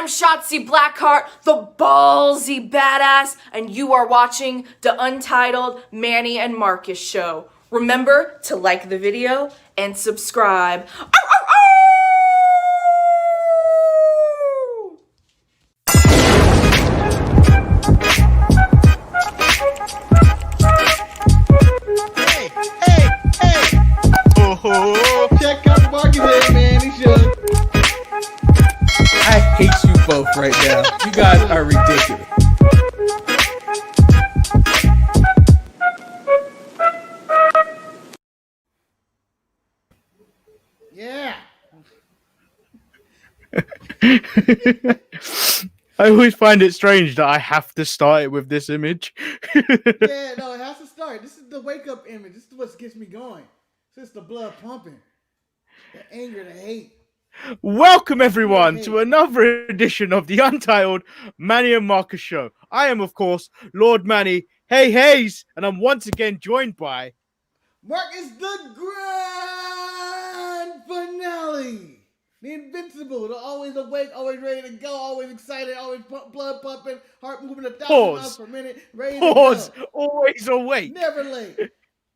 I'm Shotzi Blackheart, the ballsy badass, and you are watching the Untitled Manny and Marcus show. Remember to like the video and subscribe. Ow, ow, ow! Hey! Oh, check out Marcus here, man. He should. I hate you both right now. You guys are ridiculous. Yeah. I always find it strange that I have to start it with this image. Yeah, no, it has to start. This is the wake up image. This is what gets me going. This is the blood pumping. The anger, the hate. Welcome everyone to another edition of the Untitled Manny and Marcus show. I am, of course, Lord Manny Hayes, and I'm once again joined by Marcus the Grand Finale. The Invincible, the always awake, always ready to go, always excited, always blood pumping, heart moving 1,000 miles per minute, ready to go. Always awake. Never late.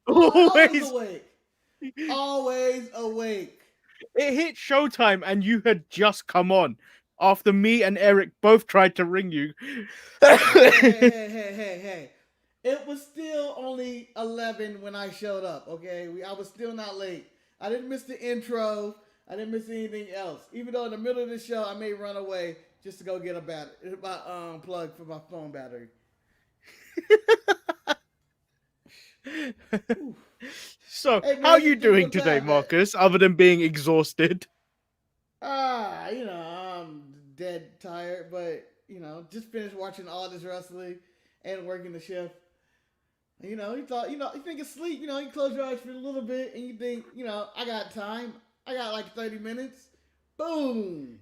Always awake. Always awake. It hit showtime and you had just come on after me and Eric both tried to ring you. Hey. It was still only 11 when I showed up, okay? I was still not late. I didn't miss the intro. I didn't miss anything else. Even though in the middle of the show, I may run away just to go get a battery, my plug for my phone battery. So, hey, man, how are you doing today, Marcus, other than being exhausted? I'm dead tired, but, just finished watching all this wrestling and working the shift. You think it's sleep, you close your eyes for a little bit and you think, I got time. I got like 30 minutes. Boom.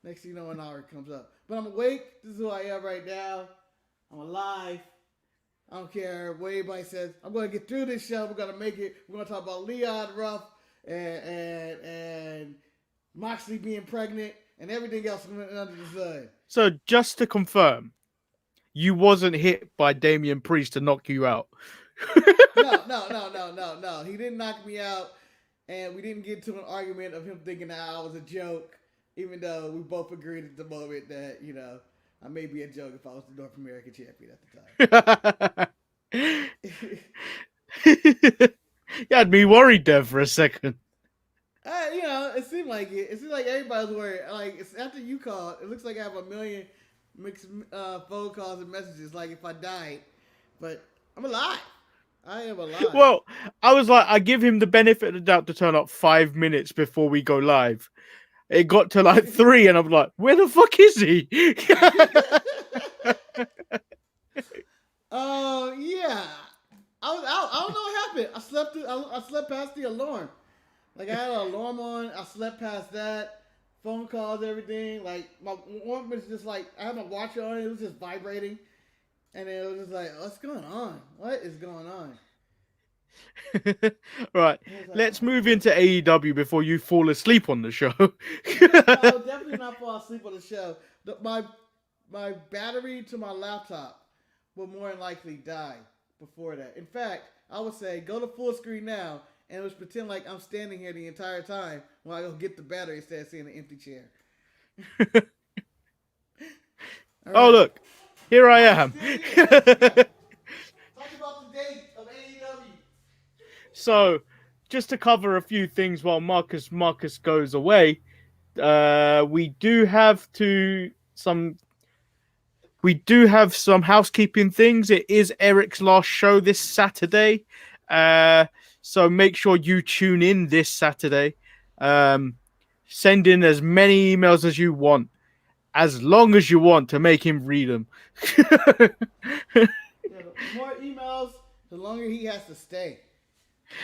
Next thing you know, an hour comes up. But I'm awake. This is who I am right now. I'm alive. I don't care what anybody says. I'm going to get through this show. We're going to make it. We're going to talk about Leon Ruff and Moxley being pregnant and everything else under the sun. So just to confirm, you wasn't hit by Damian Priest to knock you out. No. He didn't knock me out. And we didn't get into an argument of him thinking that I was a joke, even though we both agreed at the moment that, I may be a joke if I was the North American champion at the time. You had me worried there for a second. It seemed like it. It seemed like everybody was worried. Like, it's after you called, it looks like I have a million mixed phone calls and messages, like if I died. But I'm alive. I am alive. Well, I was like, I give him the benefit of the doubt to turn up 5 minutes before we go live. It got to like 3, and I'm like, where the fuck is he? Yeah. I don't know what happened. I slept past the alarm. Like, I had an alarm on. I slept past that. Phone calls, everything. Like, my one was just like, I had my watch on. It was just vibrating. And it was just like, what's going on? What is going on? Right. Let's move into AEW before you fall asleep on the show. I will definitely not fall asleep on the show. My battery to my laptop will more than likely die before that. In fact, I would say go to full screen now and just pretend like I'm standing here the entire time while I go get the battery instead of seeing an empty chair. Right. Oh, look. Here I am. Talk about the date of AEW. So, just to cover a few things while Marcus goes away, we do have some housekeeping things. It is Eric's last show this Saturday, so make sure you tune in this Saturday. Send in as many emails as you want. As long as you want to make him read them. The more emails, the longer he has to stay.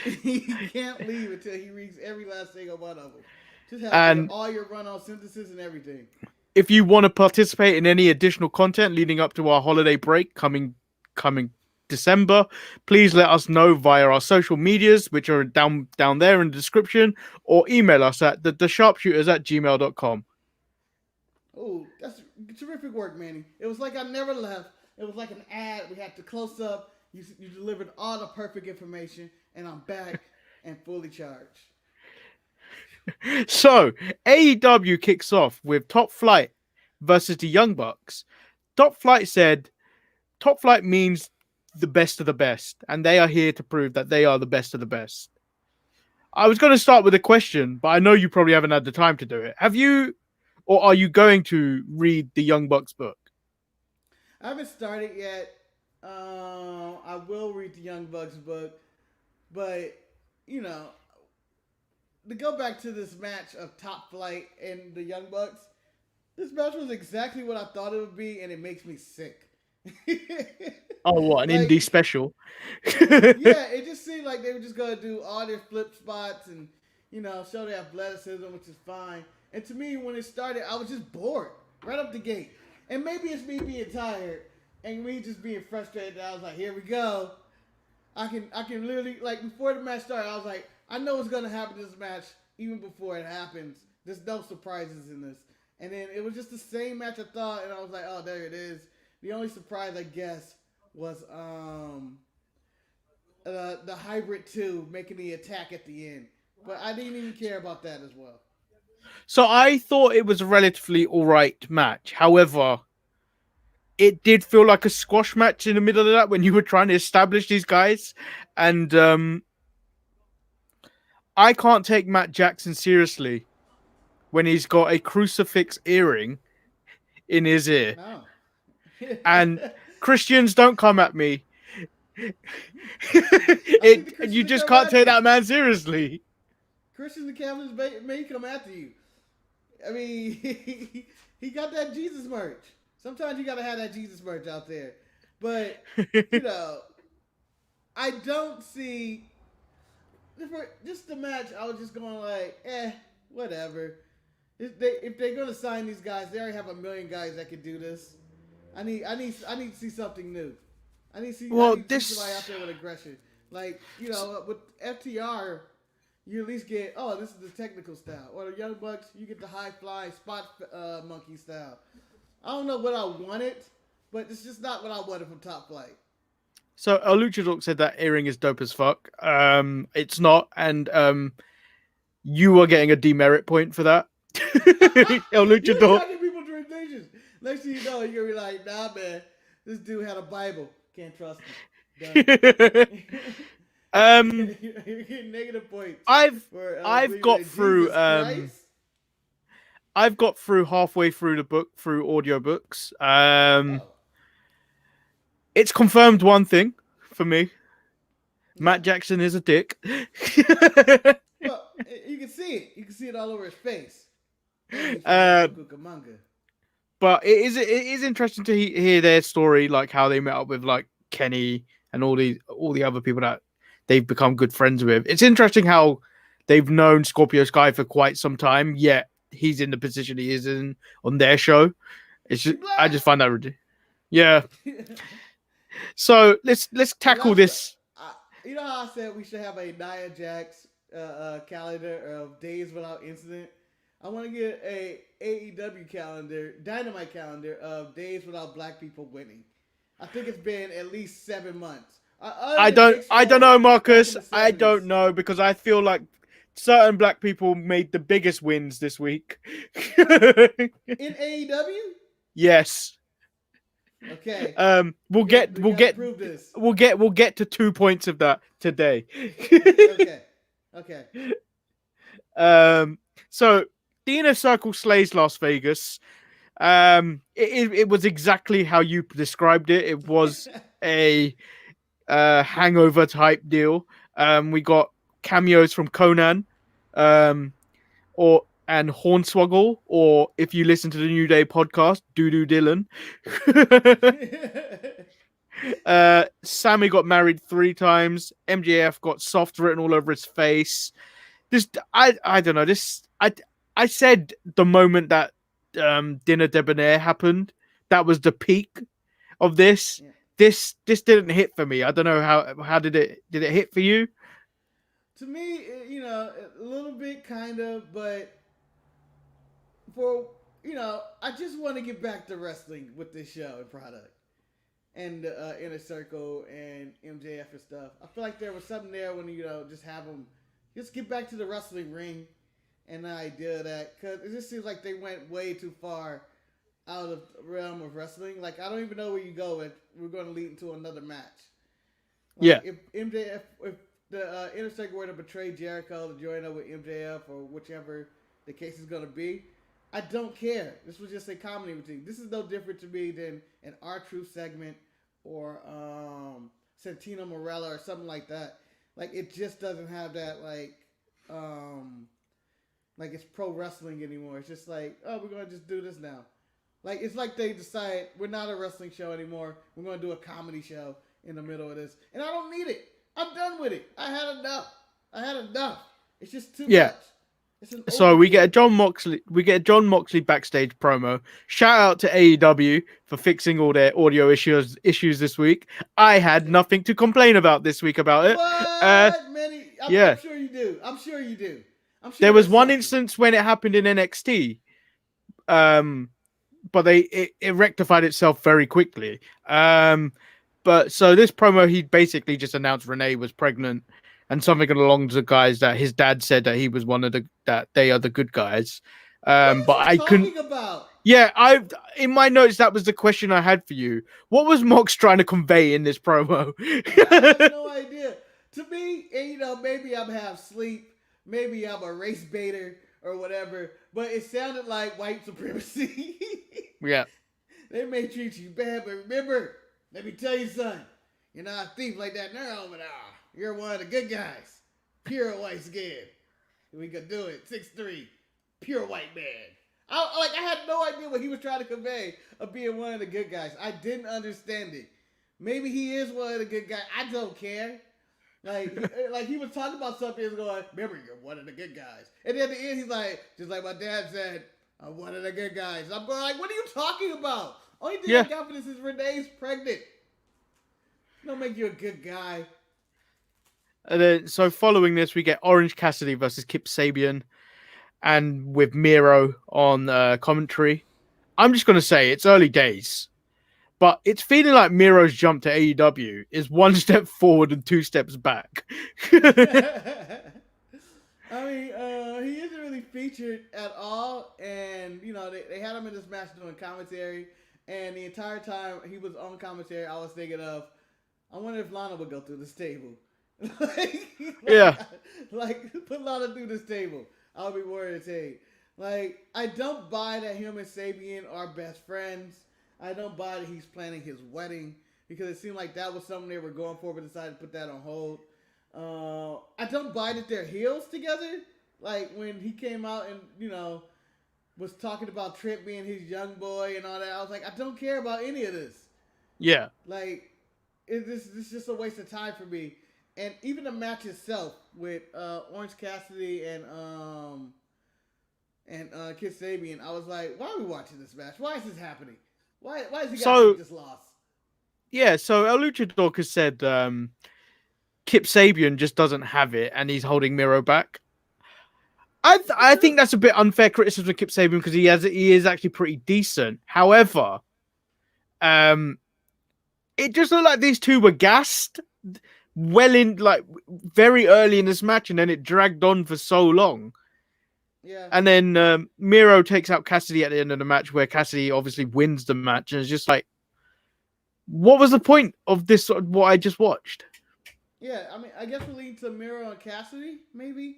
He can't leave until he reads every last single one of them. Just have all your run-on synthesis and everything. If you want to participate in any additional content leading up to our holiday break coming December, please let us know via our social medias, which are down there in the description, or email us at thesharpshooters@gmail.com. Oh, that's terrific work, Manny. It was like I never left. It was like an ad. We had to close up. You delivered all the perfect information, and I'm back and fully charged. So AEW kicks off with Top Flight versus the Young Bucks. Top Flight said, Top Flight means the best of the best, and they are here to prove that they are the best of the best. I was going to start with a question, but I know you probably haven't had the time to do it. Have you, or are you going to read the Young Bucks book? I haven't started yet. I will read the Young Bucks book, but you know, to go back to this match of Top Flight and the Young Bucks, this match was exactly what I thought it would be, and it makes me sick. Oh, what, an Like, indie special? yeah, it just seemed like they were just gonna do all their flip spots and show their athleticism, which is fine. And to me, when it started, I was just bored right up the gate. And maybe it's me being tired and me just being frustrated. I was like, here we go. I can literally, like, before the match started, I was like, I know what's gonna happen in this match even before it happens. There's no surprises in this. And then it was just the same match I thought, and I was like, oh, there it is. The only surprise, I guess, was the Hybrid 2 making the attack at the end. But I didn't even care about that as well. So I thought it was a relatively alright match. However, it did feel like a squash match in the middle of that when you were trying to establish these guys. And I can't take Matt Jackson seriously when he's got a crucifix earring in his ear. No. And Christians, don't come at me. You just can't take that man seriously. Christians and Catholics may come after you. I mean, he got that Jesus merch. Sometimes you got to have that Jesus merch out there. But, I don't see... For just the match, I was just going like, whatever. If they're going to sign these guys, they already have a million guys that could do this. I need to see something new. I need to see somebody out there with aggression. Like, with FTR, you at least get, this is the technical style. Or the Young Bucks, you get the high fly spot monkey style. I don't know what I wanted, but it's just not what I wanted from Top Flight. So El Luchador said that earring is dope as fuck. It's not, and you are getting a demerit point for that. El Luchador. You're talking people doing things. Next thing you know, you're gonna be like, nah, man, this dude had a Bible. Can't trust him. You're getting negative points. I've got through I've got through halfway through the book through audiobooks. It's confirmed one thing for me. Matt Jackson is a dick. Well, you can see it. You can see it all over his face. But it is interesting to hear their story, like how they met up with like Kenny and all the other people that they've become good friends with. It's interesting how they've known Scorpio Sky for quite some time, yet he's in the position he is in on their show. It's just, I just find that ridiculous. Yeah. So let's tackle this. You know how I said we should have a Nia Jax calendar of days without incident? I want to get a AEW calendar, Dynamite calendar of days without black people winning. I think it's been at least 7 months. I don't know, Marcus. I don't know, because I feel like certain black people made the biggest wins this week. In AEW? Yes. Okay. We'll get to 2 points of that today. Okay. So the Inner Circle slays Las Vegas. It was exactly how you described it. It was a hangover type deal. We got cameos from Conan, and Hornswoggle, or if you listen to the New Day podcast, Doo Dylan. Sammy got married 3 times. MJF got soft written all over his face. I don't know. I said the moment that Dinner Debonair happened, that was the peak of this. Yeah. This didn't hit for me. I don't know how did it hit for you? To me, a little bit, kind of, but for I just want to get back to wrestling with this show and product. And Inner Circle and MJF and stuff. I feel like there was something there when, just have them just get back to the wrestling ring and the idea of that. Because it just seems like they went way too far out of the realm of wrestling. Like, I don't even know where you go if we're going to lead into another match. Like, if the Inner Circle were to betray Jericho to join up with MJF or whichever the case is going to be, I don't care. This was just a comedy routine. This is no different to me than an R-Truth segment or Santino Marella or something like that. Like, it just doesn't have that, like it's pro wrestling anymore. It's just like, oh, we're going to just do this now. Like, it's like they decide we're not a wrestling show anymore. We're going to do a comedy show in the middle of this. And I don't need it. I'm done with it. I had enough. It's just too much. So we get a John Moxley backstage promo. Shout out to AEW for fixing all their audio issues this week. I had nothing to complain about this week about it. What? Manny? I'm sure you do. I'm sure there was one instance when it happened in NXT, but it rectified itself very quickly. But so this promo, he basically just announced Renee was pregnant. And something along the guys that his dad said that he was that they are the good guys. But I couldn't. About? Yeah, in my notes that was the question I had for you. What was Mox trying to convey in this promo? I have no idea. To me, and maybe I'm half asleep, maybe I'm a race baiter or whatever, but it sounded like white supremacy. Yeah. They may treat you bad, but remember, let me tell you something. You're not a thief like that now, but you're one of the good guys. Pure white skin. We could do it. 6'3". Pure white man. I had no idea what he was trying to convey of being one of the good guys. I didn't understand it. Maybe he is one of the good guys. I don't care. Like he was talking about something. He was going, remember, you're one of the good guys. And then at the end, he's like, just like my dad said, I'm one of the good guys. I'm going like, what are you talking about? Only thing I got for this is Renee's pregnant. Don't make you a good guy. And then, so following this, we get Orange Cassidy versus Kip Sabian, and with Miro on commentary. I'm just going to say it's early days, but it's feeling like Miro's jump to AEW is one step forward and two steps back. I mean, he isn't really featured at all, and they had him in this match doing commentary, and the entire time he was on commentary, I was thinking of, I wonder if Lana would go through this table. Put Lana through this table. I'll be worried to take. I don't buy that him and Sabian are best friends. I don't buy that he's planning his wedding because it seemed like that was something they were going for, but decided to put that on hold. I don't buy that they're heels together. Like when he came out and was talking about Trent being his young boy and all that, I was like, I don't care about any of this. Yeah. This is just a waste of time for me. And even the match itself with Orange Cassidy and Kid Sabian, I was like, why are we watching this match? Why is this happening? Why is he got to take this loss? Yeah, so El Luchador has said Kip Sabian just doesn't have it and he's holding Miro back. I think that's a bit unfair criticism of Kip Sabian because he is actually pretty decent. However, it just looked like these two were gassed very early in this match, and then it dragged on for so long. Yeah. And then Miro takes out Cassidy at the end of the match, where Cassidy obviously wins the match, and it's just like, what was the point of this? What I just watched? Yeah, I mean, I guess we're leading to Miro and Cassidy, maybe,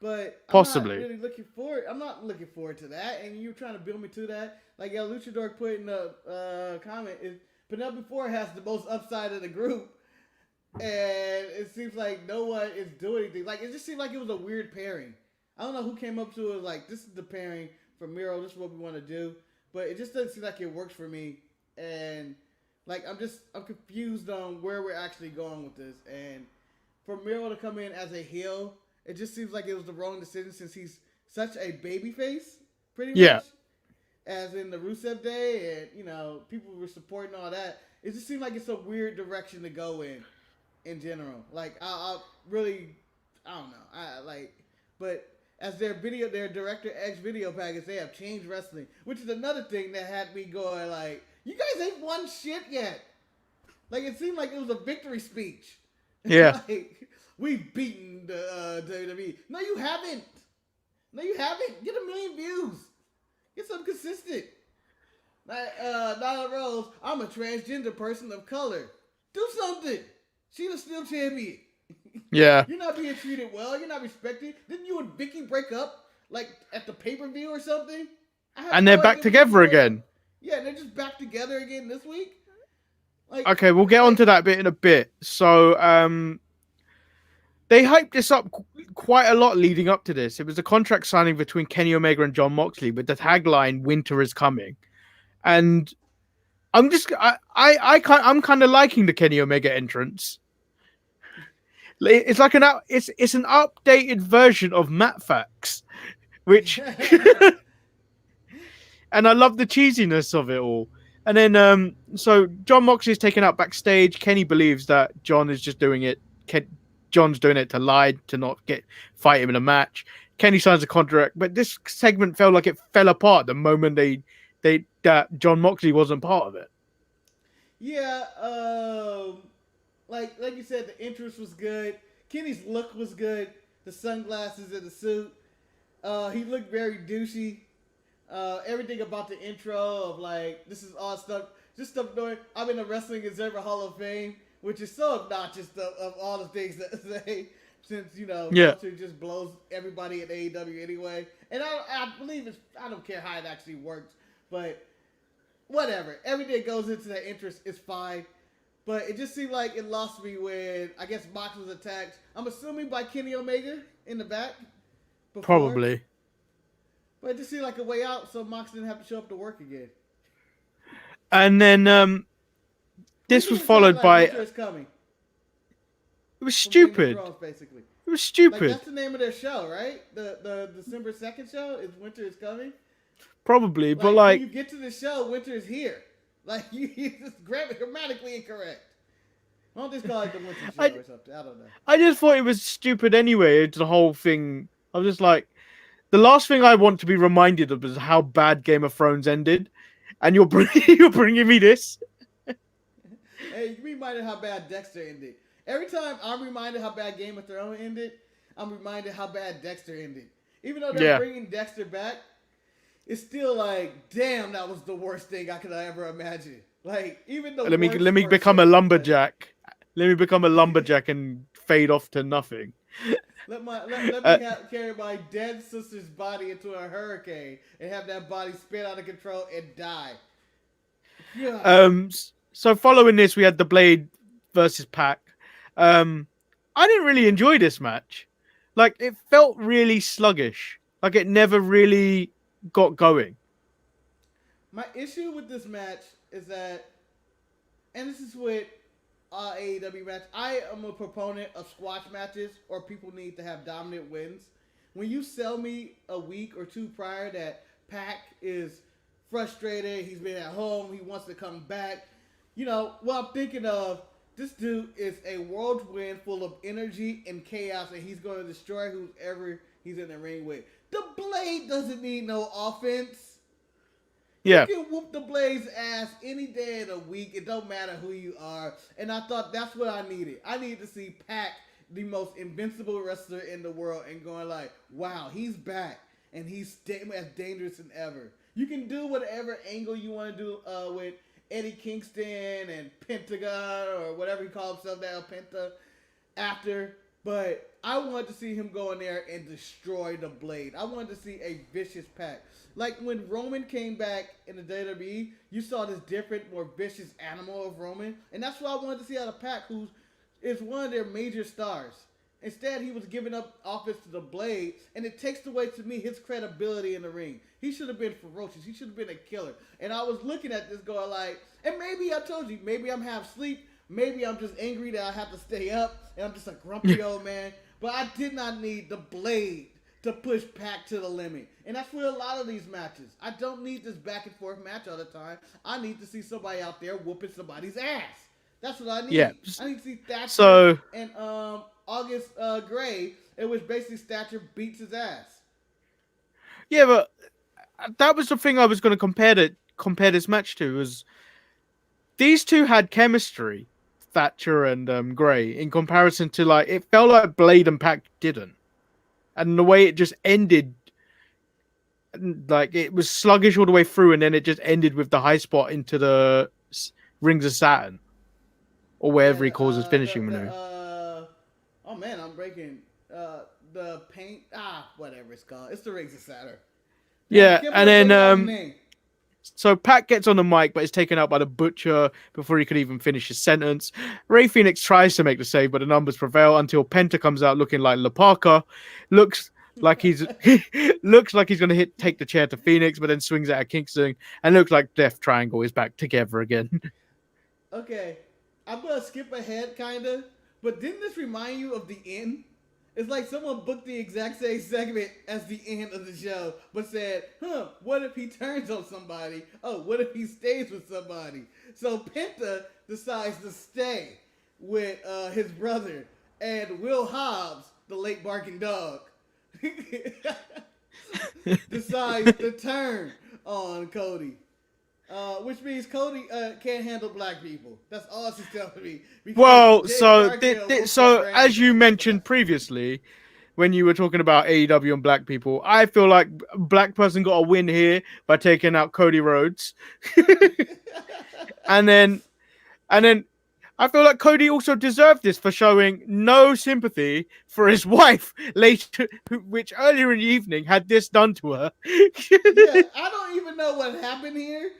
but possibly. I'm not really looking forward. I'm not looking forward to that, and you're trying to build me to that. Like El Luchador put in the comment, is Penelope Ford has the most upside of the group. And it seems like no one is doing anything. Like, it just seemed like it was a weird pairing. I don't know who came up to it like, this is the pairing for Miro. This is what we want to do. But it just doesn't seem like it works for me. And, I'm confused on where we're actually going with this. And for Miro to come in as a heel, it just seems like it was the wrong decision since he's such a babyface, pretty much. As in the Rusev Day and, people were supporting all that. It just seemed like it's a weird direction to go in general. I really, I don't know. But as their Director X video package, they have changed wrestling, which is another thing that had me going like, you guys ain't won shit yet. Like, it seemed like it was a victory speech. Yeah. Like, we've beaten the WWE. No, you haven't. No, you haven't. Get 1 million views. Get something consistent. Nyla Rose, I'm a transgender person of color. Do something. She's a steel champion. Yeah. You're not being treated well. You're not respected. Didn't you and Vicky break up, like, at the pay-per-view or something? And they're back together again. Yeah, they're just back together again this week. Like, Okay, we'll get onto that bit in a bit. So, they hyped this up quite a lot leading up to this. It was a contract signing between Kenny Omega and Jon Moxley with the tagline "Winter is coming," and I'm kind of liking the Kenny Omega entrance. It's like an updated version of Matt Fax, which, and I love the cheesiness of it all. And then, so Jon Moxley is taken out backstage. Kenny believes that John is just doing it. John's doing it to lie, to not fight him in a match. Kenny signs a contract, but this segment felt like it fell apart the moment that Jon Moxley wasn't part of it. Yeah, like you said, the entrance was good. Kenny's look was good. The sunglasses and the suit. He looked very douchey. Everything about the intro of like, this is all stuff, just stuff doing. I'm in the Wrestling Observer Hall of Fame, which is so obnoxious of all the things that say, since, you know, Culture just blows everybody at AEW anyway. And I believe I don't care how it actually works, but whatever. Everything that goes into that entrance is fine. But it just seemed like it lost me when, I guess, Mox was attacked. I'm assuming by Kenny Omega in the back. Before. Probably. But it just seemed like a way out, so Mox didn't have to show up to work again. And then this was followed by. Winter is coming. It was stupid. Thrones, basically. It was stupid. Like, that's the name of their show, right? The December 2nd show is Winter is Coming. Probably, but like, when you get to the show, winter is here. Like, you just grammatically incorrect. Why don't just call it the Winter Show or something? I don't know. I just thought it was stupid anyway. It's the whole thing. I was just like, the last thing I want to be reminded of is how bad Game of Thrones ended, and you're bringing me this. Hey, you reminded how bad Dexter ended. Every time I'm reminded how bad Game of Thrones ended, I'm reminded how bad Dexter ended. Even though they're bringing Dexter back, it's still like, damn, that was the worst thing I could ever imagine. Like, even though let me become a lumberjack. Let me become a lumberjack and fade off to nothing. Let me carry my dead sister's body into a hurricane and have that body spin out of control and die. Yeah. So following this, we had the Blade versus Pac. I didn't really enjoy this match. Like, it felt really sluggish. Like, it never really got going. My issue with this match is that, and this is with AEW match, I am a proponent of squash matches, or people need to have dominant wins. When you sell me a week or two prior that Pac is frustrated, he's been at home, he wants to come back, you know, what I'm thinking of, this dude is a whirlwind full of energy and chaos, and he's going to destroy whoever he's in the ring with. The Blade doesn't need no offense. Yeah. You can whoop the Blade's ass any day of the week. It don't matter who you are. And I thought that's what I needed. I needed to see Pac, the most invincible wrestler in the world, and going like, wow, he's back. And he's as dangerous than ever. You can do whatever angle you want to do with Eddie Kingston and Pentagon, or whatever he calls himself now, Penta, after. But I wanted to see him go in there and destroy the Blade. I wanted to see a vicious Pac. Like when Roman came back in the WWE, you saw this different, more vicious animal of Roman. And that's what I wanted to see out of Pac, who is one of their major stars. Instead, he was giving up offense to the Blade, and it takes away, to me, his credibility in the ring. He should have been ferocious. He should have been a killer. And I was looking at this going like, and maybe I told you, maybe I'm half asleep. Maybe I'm just angry that I have to stay up, and I'm just a grumpy old man. But I did not need the Blade to push Pac to the limit. And that's with a lot of these matches. I don't need this back and forth match all the time. I need to see somebody out there whooping somebody's ass. That's what I need. Yeah. I need to see Thatcher and August Gray, in which basically Thatcher beats his ass. Yeah, but that was the thing I was going to compare this match to. Was these two had chemistry, Thatcher and Gray, in comparison to like it felt like Blade and Pac didn't, and the way it just ended, like it was sluggish all the way through, and then it just ended with the high spot into the Rings of Saturn, or wherever he calls his finishing maneuver. Oh man, I'm breaking the paint. Whatever it's called. It's the Rings of Saturn. Yeah, and then so Pat gets on the mic, but is taken out by the Butcher before he could even finish his sentence. Ray Phoenix tries to make the save, but the numbers prevail until Penta comes out looking like La Parka. Looks like he's going to take the chair to Phoenix, but then swings it at Kingston, and looks like Death Triangle is back together again. Okay, I'm gonna skip ahead, kinda, but didn't this remind you of the end? It's like someone booked the exact same segment as the end of the show, but said, what if he turns on somebody? Oh, what if he stays with somebody? So Penta decides to stay with his brother, and Will Hobbs, the late barking dog, decides to turn on Cody. Which means Cody can't handle black people. That's all she's telling me. Well, so as you mentioned previously, when you were talking about AEW and black people, I feel like a black person got a win here by taking out Cody Rhodes, and then I feel like Cody also deserved this for showing no sympathy for his wife later, which earlier in the evening had this done to her. Yeah, I don't even know what happened here.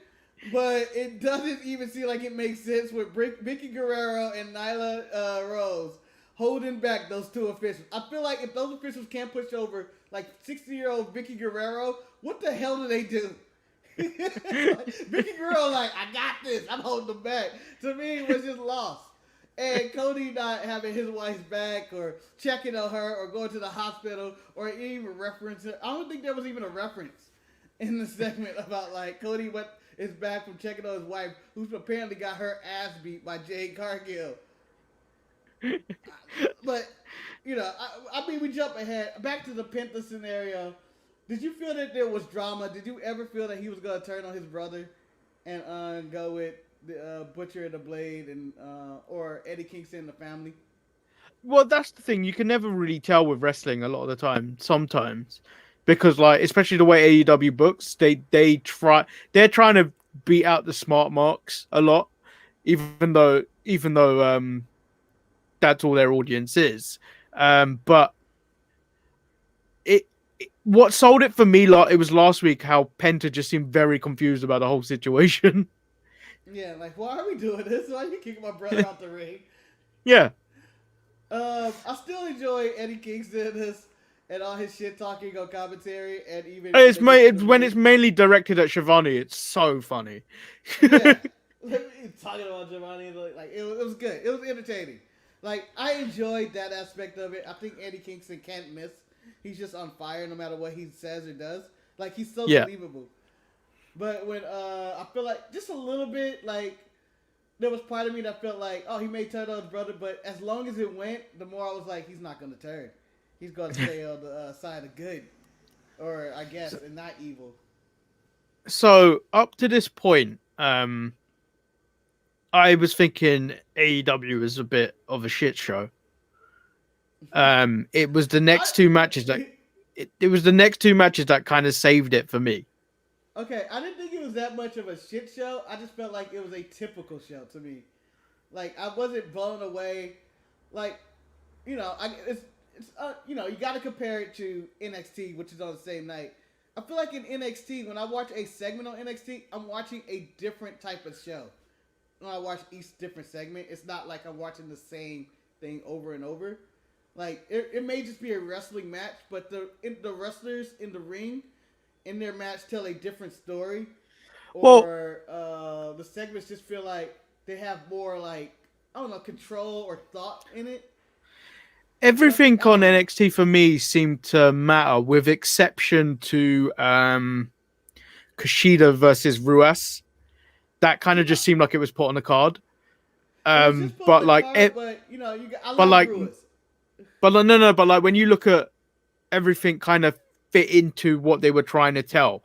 But it doesn't even seem like it makes sense with Vicky Guerrero and Nyla Rose holding back those two officials. I feel like if those officials can't push over like 60-year-old Vicky Guerrero, what the hell do they do? Vicky Guerrero like, I got this. I'm holding them back. To me, it was just lost. And Cody not having his wife's back or checking on her or going to the hospital or even reference her. I don't think there was even a reference in the segment about like Cody is back from checking on his wife, who's apparently got her ass beat by Jade Cargill. But, I mean, we jump ahead. Back to the Penta scenario. Did you feel that there was drama? Did you ever feel that he was going to turn on his brother and go with the Butcher and the Blade and or Eddie Kingston and the family? Well, that's the thing. You can never really tell with wrestling a lot of the time. Sometimes. Because, like, especially the way AEW books, they're trying to beat out the smart marks a lot, even though that's all their audience is. But what sold it for me, like it was last week, how Penta just seemed very confused about the whole situation. Yeah, like, why are we doing this? Why are you kicking my brother out the ring? Yeah. I still enjoy Eddie Kingston and all his shit talking on commentary, and even when it's mainly directed at Shivani, it's so funny. Yeah, talking about Shivani, like it was good. It was entertaining. Like I enjoyed that aspect of it. I think Eddie Kingston can't miss. He's just on fire no matter what he says or does. Like he's so believable. But when I feel like just a little bit like there was part of me that felt like, oh, he may turn on his brother, but as long as it went, the more I was like, he's not gonna turn. He's going to stay on the side of good. Or, I guess, and not evil. So, up to this point, I was thinking AEW was a bit of a shit show. It was the next two matches that... It was the next two matches that kind of saved it for me. Okay, I didn't think it was that much of a shit show. I just felt like it was a typical show to me. Like, I wasn't blown away. Like, you got to compare it to NXT, which is on the same night. I feel like in NXT, when I watch a segment on NXT, I'm watching a different type of show. When I watch each different segment, it's not like I'm watching the same thing over and over. Like, it may just be a wrestling match, but the wrestlers in the ring, in their match, tell a different story. Or the segments just feel like they have more, like, I don't know, control or thought in it. Everything on NXT for me seemed to matter, with exception to Kushida versus Ruas. That kind of just seemed like it was put on the card. But like, Ruas. But like when you look at everything kind of fit into what they were trying to tell.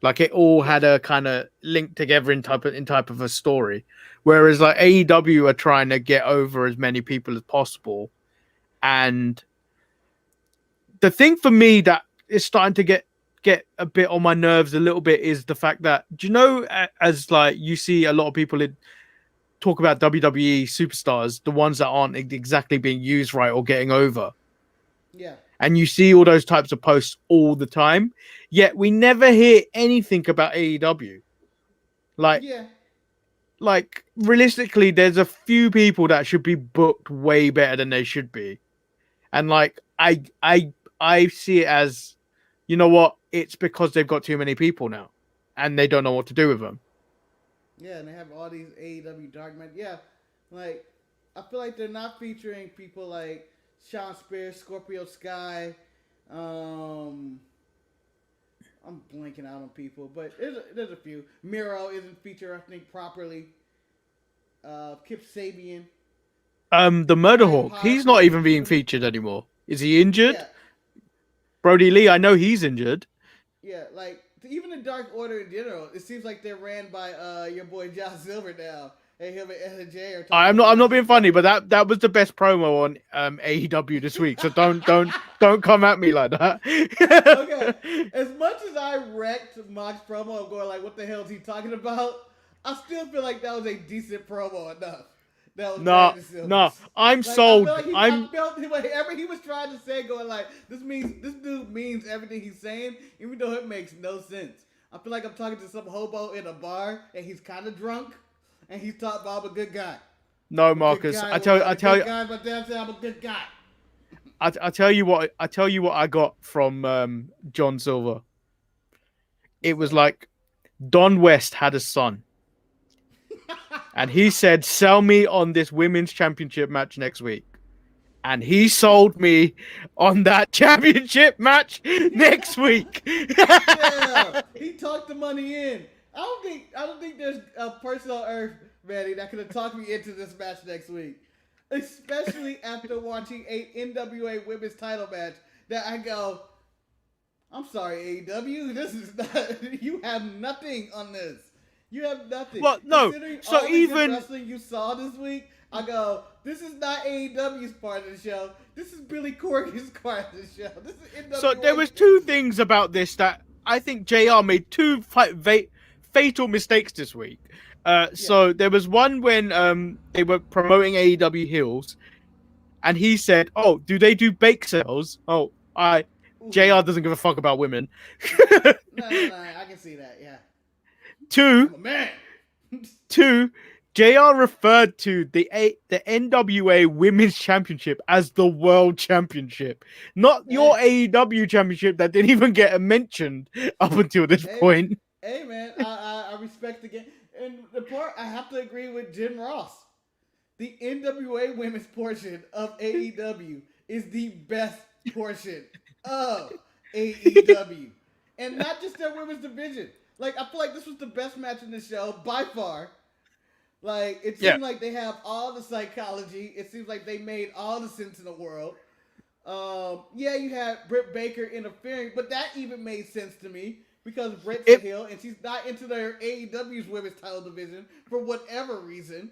Like it all had a kind of link together in type of a story. Whereas like AEW are trying to get over as many people as possible. And the thing for me that is starting to get a bit on my nerves a little bit is the fact that, do you know, as like you see a lot of people talk about WWE superstars, the ones that aren't exactly being used right or getting over. Yeah. And you see all those types of posts all the time, yet we never hear anything about AEW. Like realistically, there's a few people that should be booked way better than they should be. And like I see it as, you know what, it's because they've got too many people now and they don't know what to do with them. Yeah, and they have all these AEW dark men. Yeah, like I feel like they're not featuring people like Sean Spears, Scorpio Sky. I'm blanking out on people, but there's a few. Miro isn't featured, I think, properly. Kip Sabian. The Murder Hawk, he's not even being featured anymore. Is he injured? Yeah. Brody Lee, I know he's injured. Yeah, like even the Dark Order in general, it seems like they're ran by your boy John Silver now. And him and SJ are I'm not being funny, but that was the best promo on AEW this week. So don't come at me like that. Okay. As much as I wrecked Mox's promo of going like, what the hell is he talking about? I still feel like that was a decent promo enough. No, I'm sold. I felt whatever he was trying to say, going like, this dude means everything he's saying, even though it makes no sense. I feel like I'm talking to some hobo in a bar, and he's kind of drunk, and he's talking about I'm a good guy. No, Marcus, I tell you, I'm a good guy. I tell you what I got from John Silver. It was like Don West had a son. And he said, sell me on this women's championship match next week. And he sold me on that championship match next week. Yeah, he talked the money in. I don't think there's a person on earth, Manny, that could have talked me into this match next week. Especially after watching a NWA women's title match that I go, I'm sorry, AEW, this is not, you have nothing on this. You have nothing. Well, no. So even wrestling you saw this week, I go, this is not AEW's part of the show. This is Billy Corgan's part of the show. This is NWA. So there was two things about this that I think JR made two fatal mistakes this week. So there was one when they were promoting AEW heels, and he said, "Oh, do they do bake sales?" Oh, JR doesn't give a fuck about women. No, I can see that. Yeah. Two, JR referred to the NWA Women's Championship as the World Championship, not your AEW Championship that didn't even get mentioned up until this point. Hey man, I respect the game, and the part I have to agree with Jen Ross. The NWA Women's portion of AEW is the best portion of AEW, and not just their women's division. Like, I feel like this was the best match in the show, by far. Like, it seemed like they have all the psychology. It seems like they made all the sense in the world. You had Britt Baker interfering, but that even made sense to me because Britt's a heel, and she's not into their AEW's women's title division for whatever reason.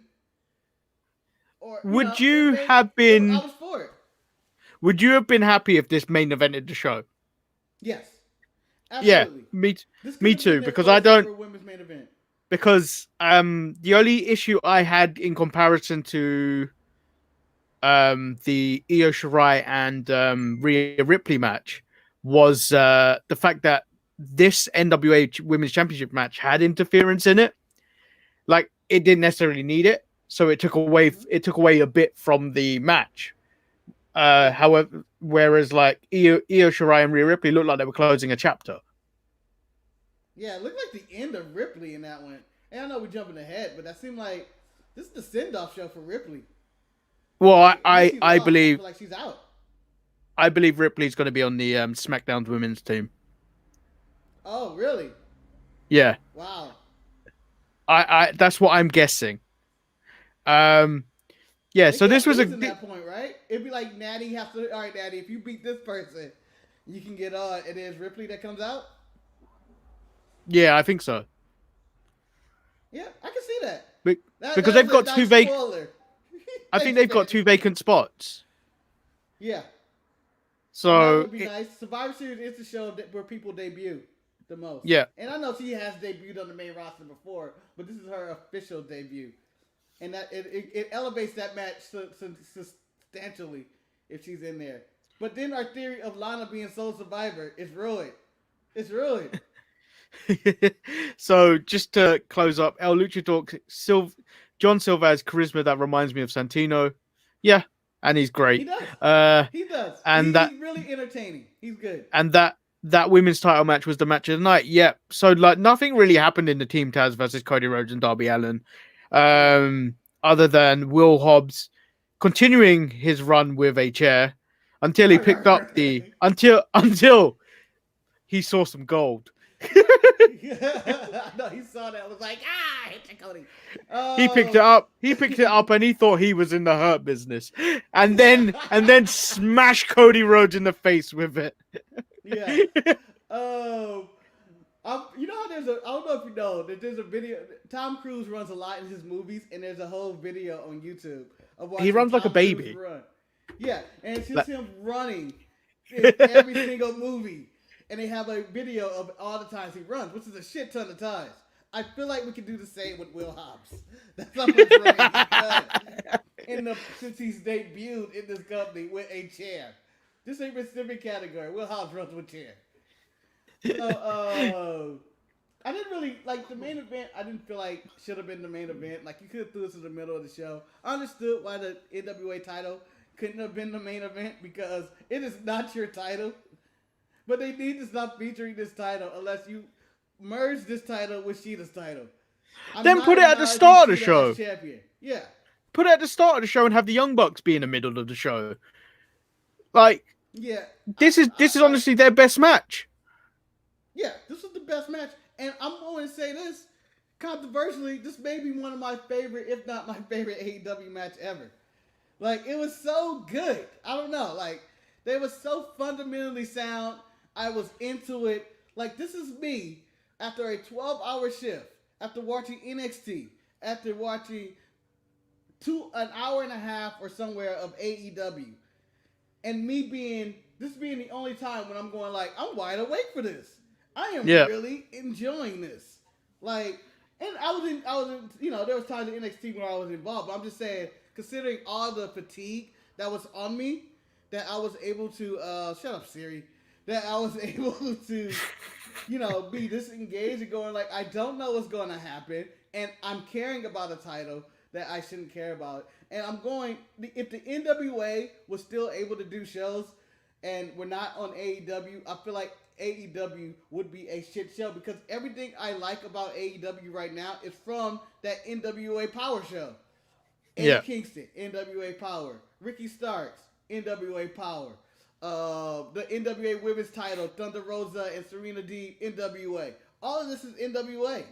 Or, I was for it. Would you have been happy if this main evented the show? Yes. Absolutely. Yeah, me too. Because I don't. Main event. Because the only issue I had in comparison to the Io Shirai and Rhea Ripley match was the fact that this NWA Women's Championship match had interference in it. Like, it didn't necessarily need it, so it took away a bit from the match. However, whereas like Io Shirai and Rhea Ripley looked like they were closing a chapter. Yeah, it looked like the end of Ripley in that one. And I know we're jumping ahead, but that seemed like this is the send-off show for Ripley. Well, I believe like she's out. I believe Ripley's going to be on the SmackDown women's team. Oh, really? Yeah. Wow. I that's what I'm guessing. Yeah, so this was at that point, right? It'd be like Natty has to. All right, Natty, if you beat this person, You can get it is Ripley that comes out. Yeah, I think so. Yeah, I can see that. Because That they've was a got two nice vacant. spoiler. I think they've got two vacant spots. Yeah. And that So would be nice. Survivor Series is the show where people debut the most. yeah. And I know she has debuted on the main roster before, but this is her official debut. And that it elevates that match substantially if she's in there. But then our theory of Lana being sole survivor is ruined. It's ruined. So just to close up, El Luchador John Silva has charisma that reminds me of Santino. Yeah, and he's great. He does. He does. And He's really entertaining. He's good. And that women's title match was the match of the night. Yeah. So like nothing really happened in the Team Taz versus Cody Rhodes and Darby Allin, other than Will Hobbs continuing his run with a chair until he picked up until he saw some gold. No, he saw that. Was like, hit the Cody. He picked it up. He picked it up, and he thought he was in the Hurt Business, and then smashed Cody Rhodes in the face with it. Yeah. You know how I don't know if you know that there's a video. Tom Cruise runs a lot in his movies, and there's a whole video on YouTube of watching He runs Tom like a baby. Cruise run. Yeah, and it's just him running in every single movie. And they have a video of all the times he runs, which is a shit ton of times. I feel like we can do the same with Will Hobbs. That's how much running he's done since he's debuted in this company with a chair. This ain't specific category. Will Hobbs runs with chair. So, I didn't really like the main event. I didn't feel like should have been the main event. Like you could have threw us in the middle of the show. I understood why the NWA title couldn't have been the main event because it is not your title. But they need to stop featuring this title unless you merge this title with Sheeta's title. Then put it at the start of the show. Champion. Yeah. Put it at the start of the show and have the Young Bucks be in the middle of the show. Like, yeah, this is honestly their best match. Yeah, this was the best match, and I'm going to say this controversially. This may be one of my favorite, if not my favorite, AEW match ever. Like, it was so good. I don't know, like. They were so fundamentally sound. I was into it. Like, this is me after a 12-hour shift, after watching NXT, after watching an hour and a half or somewhere of AEW. And this being the only time when I'm going like, I'm wide awake for this. I am really enjoying this. Like, and I was in, you know, there was times in NXT when I was involved, but I'm just saying, considering all the fatigue that was on me, that I was able to, shut up Siri, that I was able to, you know, be disengaged and going like, I don't know what's going to happen, and I'm caring about a title that I shouldn't care about. And I'm going, if the NWA was still able to do shows and we're not on AEW, I feel like AEW would be a shit show because everything I like about AEW right now is from that NWA Power show. Eddie Kingston, NWA Power. Ricky Starks, NWA Power. The NWA Women's title, Thunder Rosa and Serena D, NWA. All of this is NWA.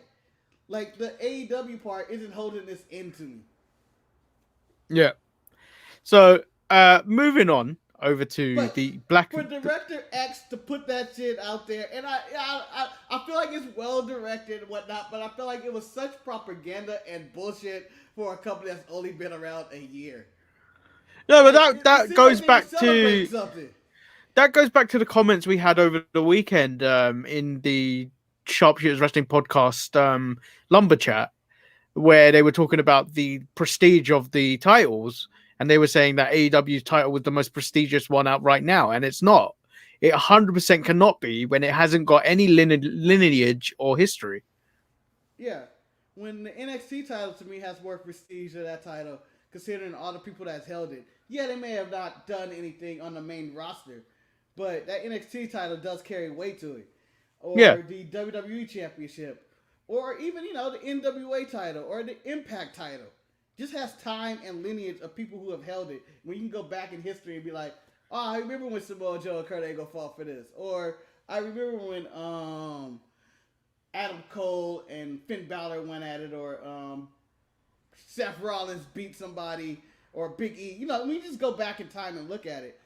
Like, the AEW part isn't holding this into me. Yeah. So, moving on over to the Black... For Director X to put that shit out there, and I feel like it's well-directed and whatnot, but I feel like it was such propaganda and bullshit for a company that's only been around a year. No, but that goes like back to... something. That goes back to the comments we had over the weekend in the Sharpshooters Wrestling Podcast Lumber Chat, where they were talking about the prestige of the titles, and they were saying that AEW's title was the most prestigious one out right now, and it's not. It 100% cannot be when it hasn't got any lineage or history. Yeah. When the NXT title, to me, has more prestige than that title, considering all the people that's held it. Yeah, they may have not done anything on the main roster, but that NXT title does carry weight to it. Or the WWE Championship. Or even, you know, the NWA title or the Impact title. Just has time and lineage of people who have held it. When you can go back in history and be like, oh, I remember when Samoa Joe and Kurt Angle fought for this. Or I remember when Adam Cole and Finn Balor went at it. Or Seth Rollins beat somebody. Or Big E. You know, we just go back in time and look at it.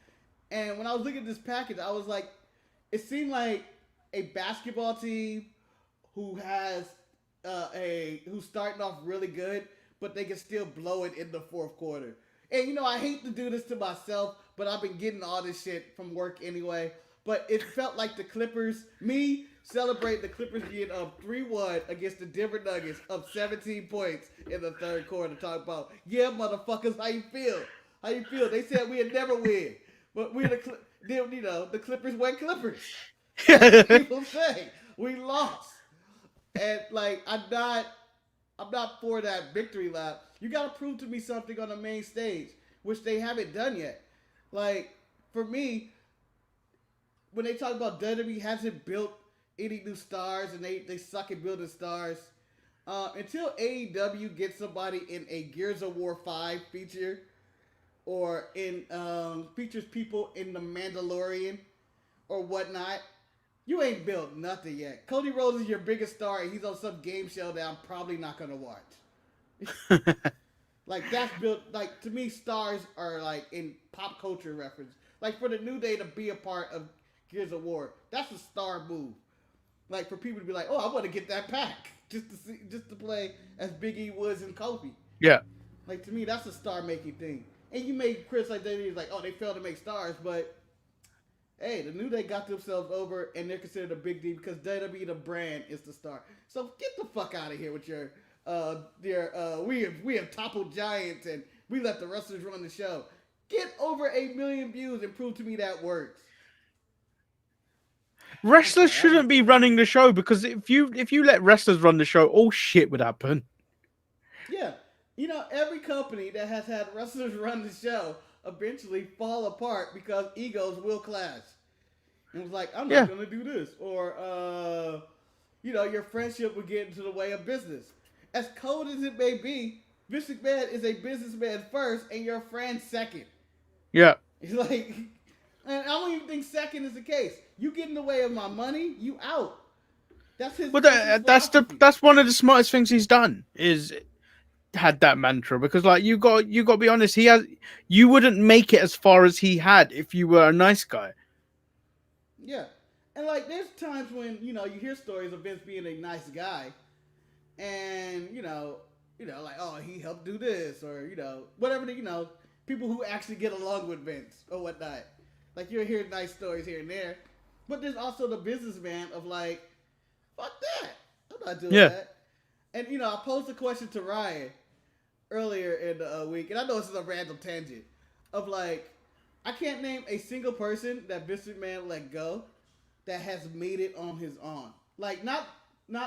And when I was looking at this package, I was like, it seemed like a basketball team who has who's starting off really good, but they can still blow it in the fourth quarter. And you know, I hate to do this to myself, but I've been getting all this shit from work anyway. But it felt like the Clippers, me celebrate the Clippers being up 3-1 against the Denver Nuggets, up 17 points in the third quarter. Talk about, yeah, motherfuckers, how you feel? How you feel? They said we'd never win, but the Clippers went Clippers. That's what people say. We lost, and like I'm not for that victory lap. You got to prove to me something on the main stage, which they haven't done yet. Like for me, when they talk about WWE hasn't built any new stars and they suck at building stars. Until AEW gets somebody in a Gears of War 5 feature or in features people in The Mandalorian or whatnot, you ain't built nothing yet. Cody Rhodes is your biggest star and he's on some game show that I'm probably not going to watch. Like that's built, like to me stars are like in pop culture reference. Like for the New Day to be a part of Gears of War, that's a star move. Like for people to be like, oh, I want to get that pack just to play as Big E was in Kofi. Yeah. Like to me, that's a star making thing. And you may criticize WWE like, oh, they failed to make stars, but hey, the New Day got themselves over and they're considered a big deal because WWE the brand is the star. So get the fuck out of here with your we have toppled giants and we let the wrestlers run the show. Get over 8 million views and prove to me that works. Wrestlers shouldn't be running the show because if you let wrestlers run the show, all shit would happen. Yeah. You know, every company that has had wrestlers run the show eventually fall apart because egos will clash. And it's like, I'm not going to do this. Or, your friendship will get into the way of business. As cold as it may be, Vince McMahon is a businessman first and your friend second. Yeah. It's like, and I don't even think second is the case. You get in the way of my money, you out. That's his. But that's one of the smartest things he's done is had that mantra because like you got to be honest, you wouldn't make it as far as he had if you were a nice guy. Yeah, and like there's times when you hear stories of Vince being a nice guy, and like oh he helped do this or whatever people who actually get along with Vince or whatnot. Like you'll hear nice stories here and there, but there's also the businessman of like, fuck that, I'm not doing that. And I posed a question to Ryan earlier in the week, and I know this is a random tangent of like, I can't name a single person that Vince McMahon let go that has made it on his own. Like not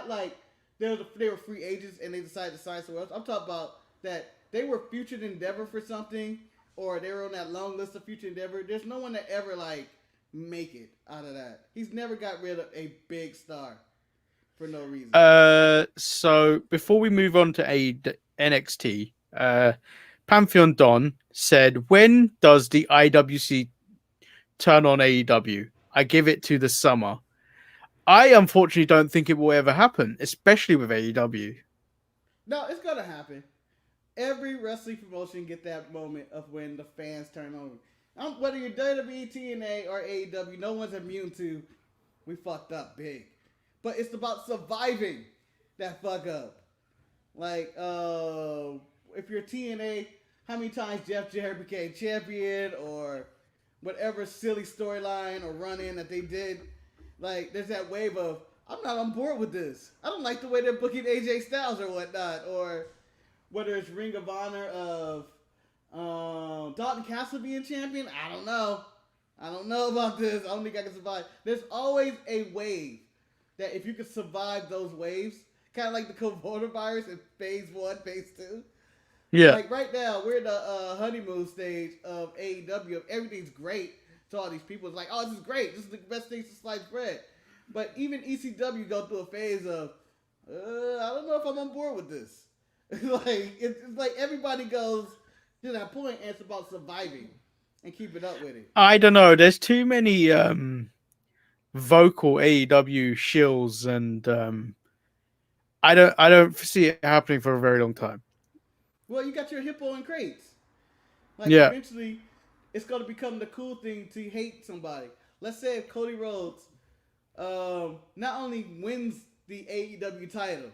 like they were free agents and they decided to sign somewhere else. I'm talking about that they were featured endeavor for something, or they were on that long list of future endeavor. There's no one that ever like make it out of that. He's never got rid of a big star for no reason. So before we move on to NXT, Pantheon Don said, when does the IWC turn on AEW? I give it to the summer. I unfortunately don't think it will ever happen, especially with AEW. No, it's gonna happen. Every wrestling promotion get that moment of when the fans turn on. Whether you're WWE, TNA, or AEW, no one's immune to we fucked up big. But it's about surviving that fuck up. Like, if you're TNA, how many times Jeff Jarrett became champion or whatever silly storyline or run-in that they did. Like, there's that wave of, I'm not on board with this. I don't like the way they're booking AJ Styles or whatnot. Or whether it's Ring of Honor of Dalton Castle being champion. I don't know. I don't know about this. I don't think I can survive. There's always a wave that if you can survive those waves, kind of like the coronavirus in phase 1, phase 2. Yeah. Like right now, we're in the honeymoon stage of AEW. Everything's great to all these people. It's like, oh, this is great. This is the best thing since sliced bread. But even ECW go through a phase of, I don't know if I'm on board with this. Like it's like everybody goes to that point, and it's about surviving and keeping up with it. I don't know. There's too many vocal AEW shills, and I don't see it happening for a very long time. Well, you got your hippo and crates. Like yeah. Eventually, it's going to become the cool thing to hate somebody. let's say if Cody Rhodes not only wins the AEW title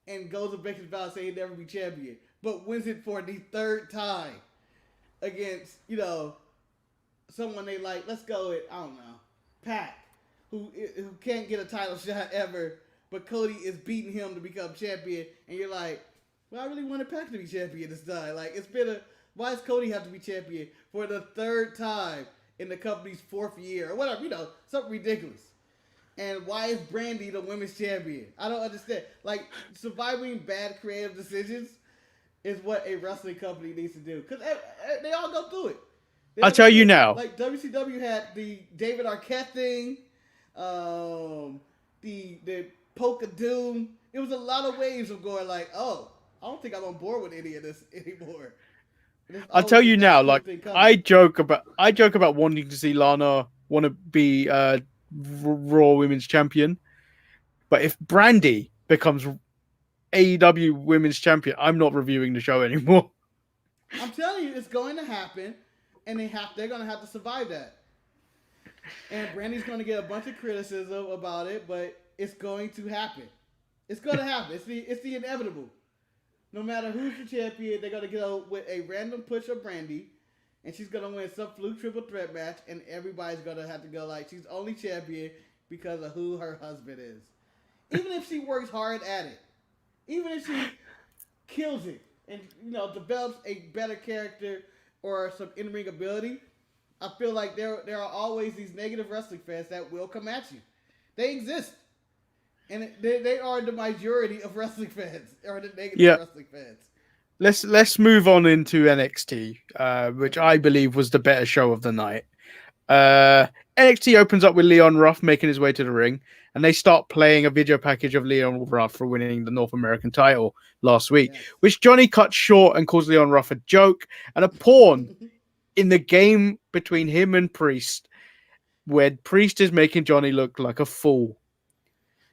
and goes to break his vow saying he'd never be champion, but wins it for the third time against, someone they like. Let's go with, I don't know, Pac, who can't get a title shot ever, but Cody is beating him to become champion, and you're like, well, I really wanted Pac to be champion this time. Like, why does Cody have to be champion for the third time in the company's 4th year or whatever, something ridiculous. And why is Brandi the women's champion? I don't understand. Like, surviving bad creative decisions is what a wrestling company needs to do. Because they all go through it. I'll tell you now. Like, WCW had the David Arquette thing, the Poke of Doom. It was a lot of waves of going like, oh, I don't think I'm on board with any of this anymore. I'll tell you now, like, I joke about wanting to see Lana want to be Raw Women's Champion, but if Brandi becomes AEW Women's Champion, I'm not reviewing the show anymore. I'm telling you, it's going to happen, and they're going to have to survive that. And Brandi's going to get a bunch of criticism about it, but it's going to happen. It's going to happen. It's the inevitable. No matter who's the champion, they're going to go with a random push of Brandi, and she's going to win some fluke triple threat match, and everybody's going to have to go like she's only champion because of who her husband is. Even if she works hard at it. Even if she kills it and, develops a better character or some in-ring ability, I feel like there are always these negative wrestling fans that will come at you. They exist. And they are the majority of wrestling fans, or the negative wrestling fans. Let's move on into NXT, which I believe was the better show of the night. NXT opens up with Leon Ruff making his way to the ring, and they start playing a video package of Leon Ruff for winning the North American title last week, which Johnny cut short and calls Leon Ruff a joke and a pawn in the game between him and Priest, where Priest is making Johnny look like a fool.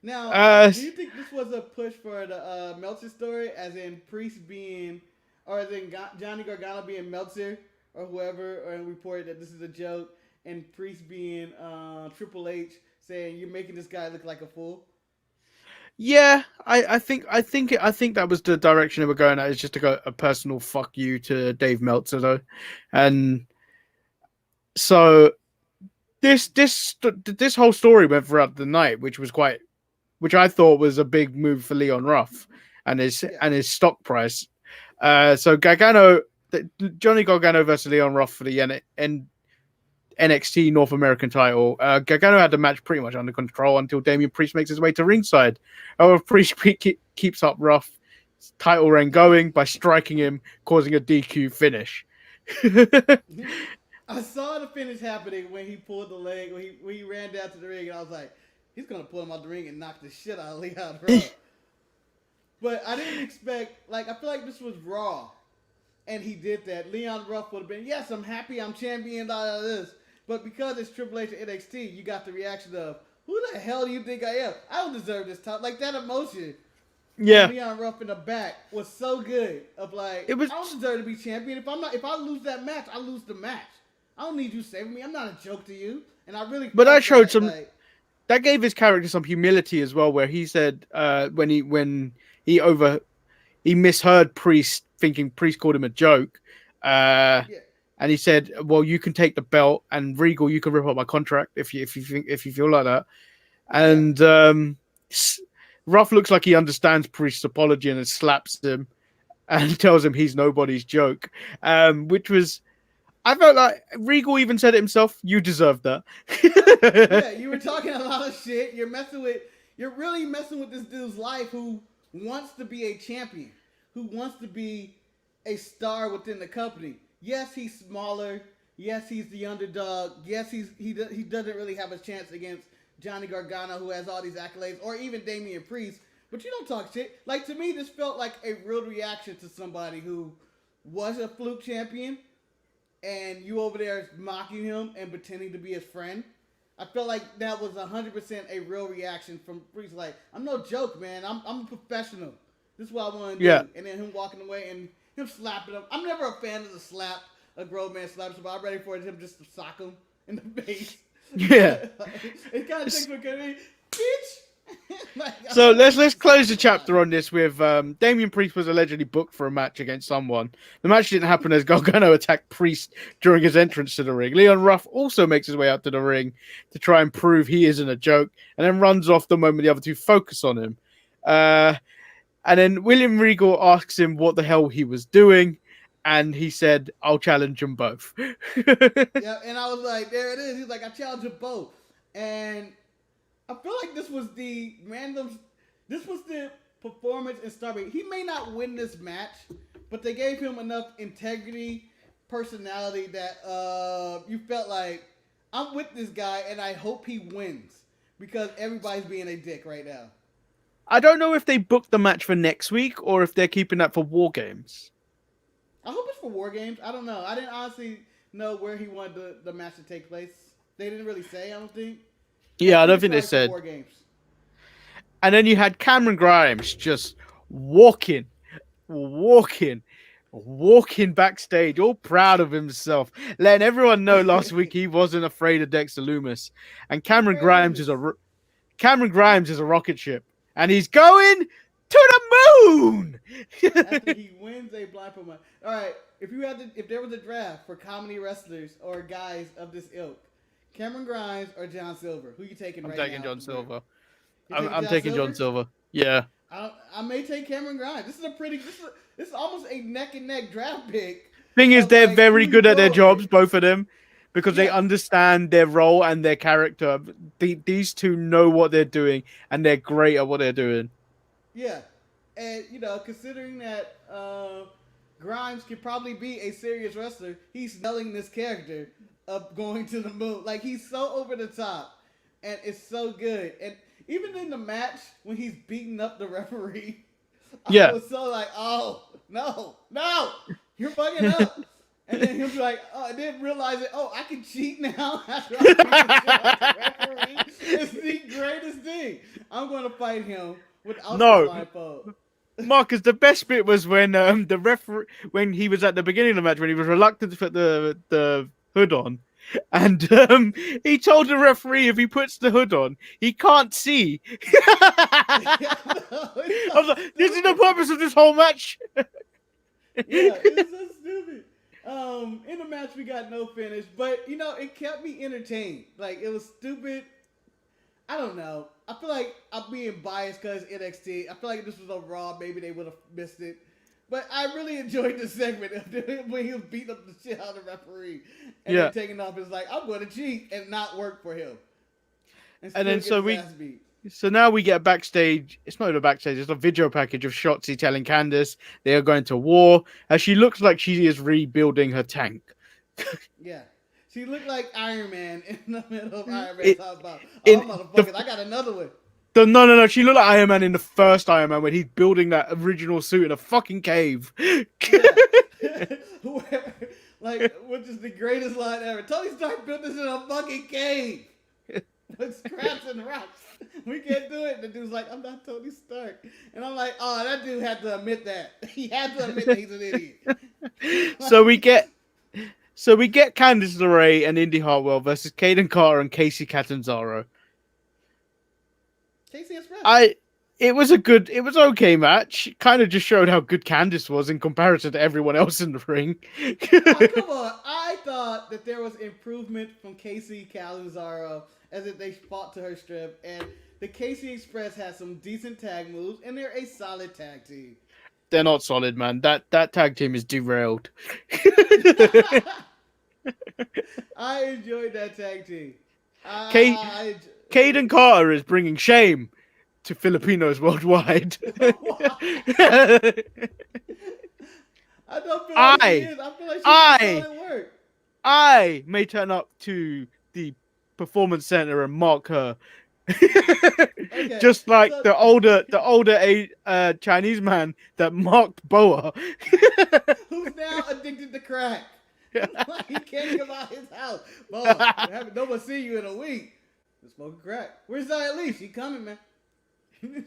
Now, do you think this was a push for the Meltzer story, as in Priest being, or as in Johnny Gargano being Meltzer or whoever, or reported that this is a joke, and Priest being Triple H saying you're making this guy look like a fool? Yeah, I think that was the direction they were going at. Is just to go a personal fuck you to Dave Meltzer though, and so this whole story went throughout the night, which I thought was a big move for Leon Ruff and his stock price. So Johnny Gargano versus Leon Ruff for the NXT North American title. Gargano had the match pretty much under control until Damian Priest makes his way to ringside. Priest keeps up Ruff's title reign going by striking him, causing a DQ finish. I saw the finish happening when he pulled the leg, when he ran down to the ring, and I was like, he's going to pull him out the ring and knock the shit out of Leon Ruff. But I didn't expect, I feel like this was Raw. And he did that. Leon Ruff would have been, yes, I'm happy, I'm champion, all of this. But because it's Triple H and NXT, you got the reaction of, who the hell do you think I am? I don't deserve this time. Like, that emotion. Yeah. Leon Ruff in the back was so good. Of I don't deserve to be champion. If I lose that match, I lose the match. I don't need you saving me. I'm not a joke to you. And I really. But that showed some. That gave his character some humility as well, where he said when he misheard Priest, thinking Priest called him a joke, and he said, "Well, you can take the belt, and Regal, you can rip up my contract if you feel like that." And Ruff looks like he understands Priest's apology and then slaps him and tells him he's nobody's joke, which was. I felt like Regal even said it himself. You deserve that. Yeah, you were talking a lot of shit. You're really messing with this dude's life who wants to be a champion, who wants to be a star within the company. Yes, he's smaller. Yes, he's the underdog. Yes, he doesn't really have a chance against Johnny Gargano, who has all these accolades, or even Damian Priest. But you don't talk shit. Like, to me, this felt like a real reaction to somebody who was a fluke champion. And you over there mocking him and pretending to be his friend. I felt like that was 100% a real reaction from Priest. Like, I'm no joke, man. I'm a professional. This is what I want to do. Yeah. And then him walking away and him slapping him. I'm never a fan of the slap, a grown man slaps him. I'm ready for him just to sock him in the face. Yeah. It kind of takes me a bitch. Like, So let's close the chapter on this with Damian Priest was allegedly booked for a match against someone. The match didn't happen as Gargano attacked Priest during his entrance to the ring. Leon Ruff also makes his way out to the ring to try and prove he isn't a joke, and then runs off the moment the other two focus on him. And then William Regal asks him what the hell he was doing, and he said, "I'll challenge them both." Yeah, and I was like, there it is. He's like, I challenge them both. And I feel like this was the performance in Starbase. He may not win this match, but they gave him enough integrity, personality that you felt like, I'm with this guy and I hope he wins because everybody's being a dick right now. I don't know if they booked the match for next week or if they're keeping that for War Games. I hope it's for War Games. I don't know. I didn't honestly know where he wanted the match to take place. They didn't really say, I don't think. Yeah, I don't think they said. War Games. And then you had Cameron Grimes just walking backstage, all proud of himself, letting everyone know last week he wasn't afraid of Dexter Lumis. And Cameron Grimes is a rocket ship, and he's going to the moon. After he wins a blindfold. All right, if there was a draft for comedy wrestlers or guys of this ilk, Cameron Grimes or John Silver, who you taking right now? I'm taking John Silver. I'm taking John Silver. Yeah. I may take Cameron Grimes. This is almost a neck and neck draft pick. Thing is, they're very good at their jobs, both of them, because they understand their role and their character. These two know what they're doing, and they're great at what they're doing. Yeah, and considering that Grimes can probably be a serious wrestler, he's selling this character of going to the moon. Like, he's so over the top, and it's so good. And even in the match when he's beating up the referee, I was so like, oh no, you're bugging up. And then he'll be like, oh, I didn't realize it. Oh, I can cheat now after I beat the referee. It's the greatest thing. I'm going to fight him without the blindfold. Marcus, the best bit was when the referee, when he was at the beginning of the match, when he was reluctant to put the hood on, and he told the referee if he puts the hood on, he can't see. I was like, this is the purpose of this whole match. Yeah, it's so stupid. In the match we got no finish, but it kept me entertained. Like, it was stupid. I don't know. I feel like I'm being biased because NXT. I feel like if this was on Raw, maybe they would have missed it. But I really enjoyed the segment when he was beating up the shit out of the referee and then taking off. It's like, I'm going to cheat and not work for him. And then so now we get backstage. It's not even a backstage. It's a video package of Shotzi telling Candice they are going to war, as she looks like she is rebuilding her tank. Yeah. She looked like Iron Man in the middle of Iron Man. Motherfuckers, I got another one. No. She looked like Iron Man in the first Iron Man when he's building that original suit in a fucking cave. Like, which is the greatest line ever. Tony Stark built this in a fucking cave with scraps and rocks. We can't do it. And the dude's like, I'm not Tony Stark. And I'm like, oh, that dude had to admit that. He had to admit that he's an idiot. So we get Candice LeRae and Indy Hartwell versus Kaden Carter and Casey Catanzaro. Casey Express. It was okay match. Kind of just showed how good Candice was in comparison to everyone else in the ring. Oh, come on. I thought that there was improvement from Casey Catanzaro as if they fought to her strip, and the Casey Express has some decent tag moves, and they're a solid tag team. They're not solid, man. That tag team is derailed. I enjoyed that tag team. Kaden Carter is bringing shame to Filipinos worldwide. I don't feel like she is. I feel like she's doing work. I may turn up to the Performance Center and mark her. Okay, just like the older Chinese man that marked Boa. Who's now addicted to crack. Like, he can't come out his house. Boa, no one see you in a week. Just smoking crack. Where's Zia Lee? She coming, man.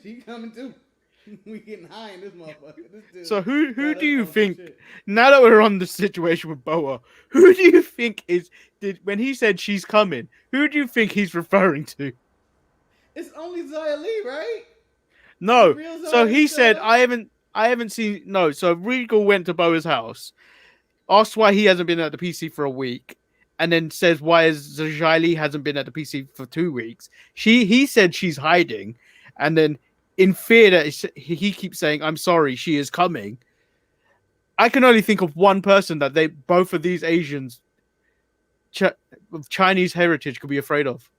She coming too. We getting high in this motherfucker. This dude So who got do us you on some think? shit. Now that we're on the situation with Boa, who do you think did when he said she's coming? Who do you think he's referring to? It's only Xia Li, right? The No. real So Xia Li he still said up? I haven't seen no. So Regal went to Boa's house, asked why he hasn't been at the PC for a week, and then says why Zhali hasn't been at the PC for 2 weeks. He said she's hiding, and then in fear that he keeps saying I'm sorry, she is coming. I can only think of one person that they both of these Asians of Chinese heritage could be afraid of.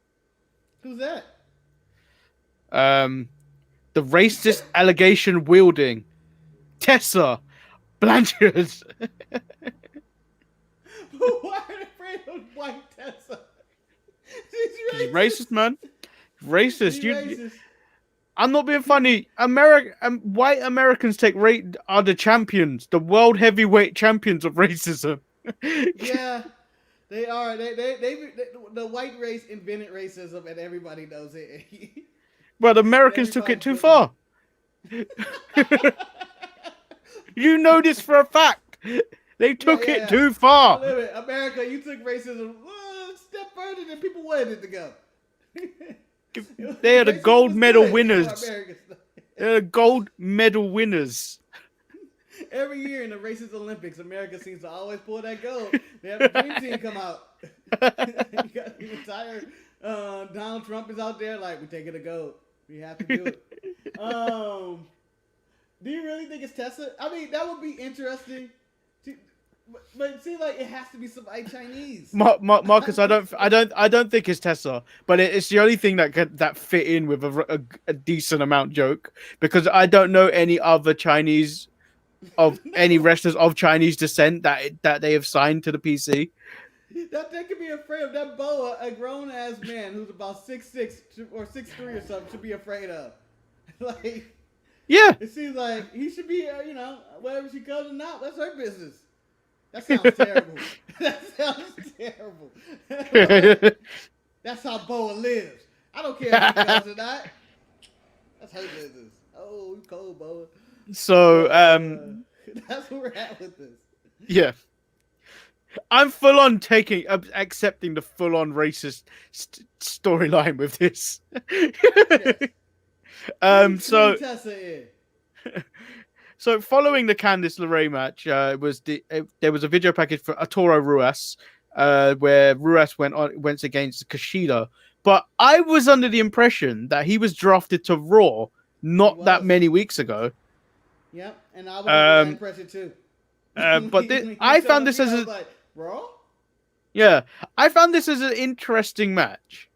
Who's that? Um, the racist allegation wielding Tessa Blanchard. Why are they afraid of white Tessa? She's She's racist. racist, man. Racist. She's You. racist. I'm not being funny. White Americans are the champions, the world heavyweight champions of racism. Yeah, they are. They the white race invented racism, and everybody knows it. But Americans took it too far. You know this for a fact. They took it too far. America, you took racism a step further than people wanted it to go. They are the Racism gold was medal good winners. for America. They're the gold medal winners. Every year in the racist Olympics, America seems to always pull that gold. They have the dream team come out. You got the entire Donald Trump is out there like, we're taking the gold. We have to do it. Do you really think it's Tessa? I mean, that would be interesting. But it seems like it has to be somebody Chinese. Marcus, I don't think it's Tessa, but it's the only thing that fit in with a decent amount joke, because I don't know any other Chinese any wrestlers of Chinese descent that they have signed to the PC. That they could be afraid of. That Boa, a grown ass man who's about 6'6" or 6'3" or something, should be afraid of. Like, yeah, it seems like he should be, whatever she comes or not, that's her business. That sounds terrible. That sounds terrible. That's how Boa lives. I don't care if she comes or not. That's her business. Oh, you cold, Boa. So, that's where we're at with this. Yeah. I'm full on accepting the full on racist storyline with this. Yes. So Tessa in. So following the Candice LeRae match, there was a video package for Arturo Ruas, where Ruas went against Kushida. But I was under the impression that he was drafted to Raw not that many weeks ago. Yep, and I was under that impression too. But I found this as Raw. Yeah, I found this as an interesting match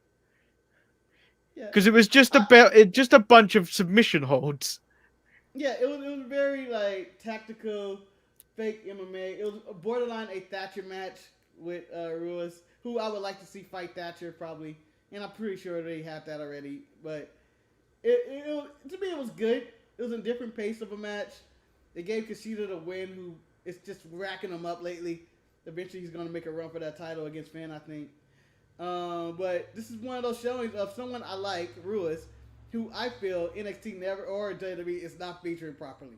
because it was just a bunch of submission holds. Yeah, it was very like tactical, fake MMA. It was borderline a Thatcher match with Ruiz, who I would like to see fight Thatcher probably, and I'm pretty sure they have that already. But to me it was good. It was a different pace of a match. They gave Kushida the win, who is just racking him up lately. Eventually he's going to make a run for that title against Finn, I think. But this is one of those showings of someone I like, Ruiz, who I feel NXT never or WWE is not featuring properly.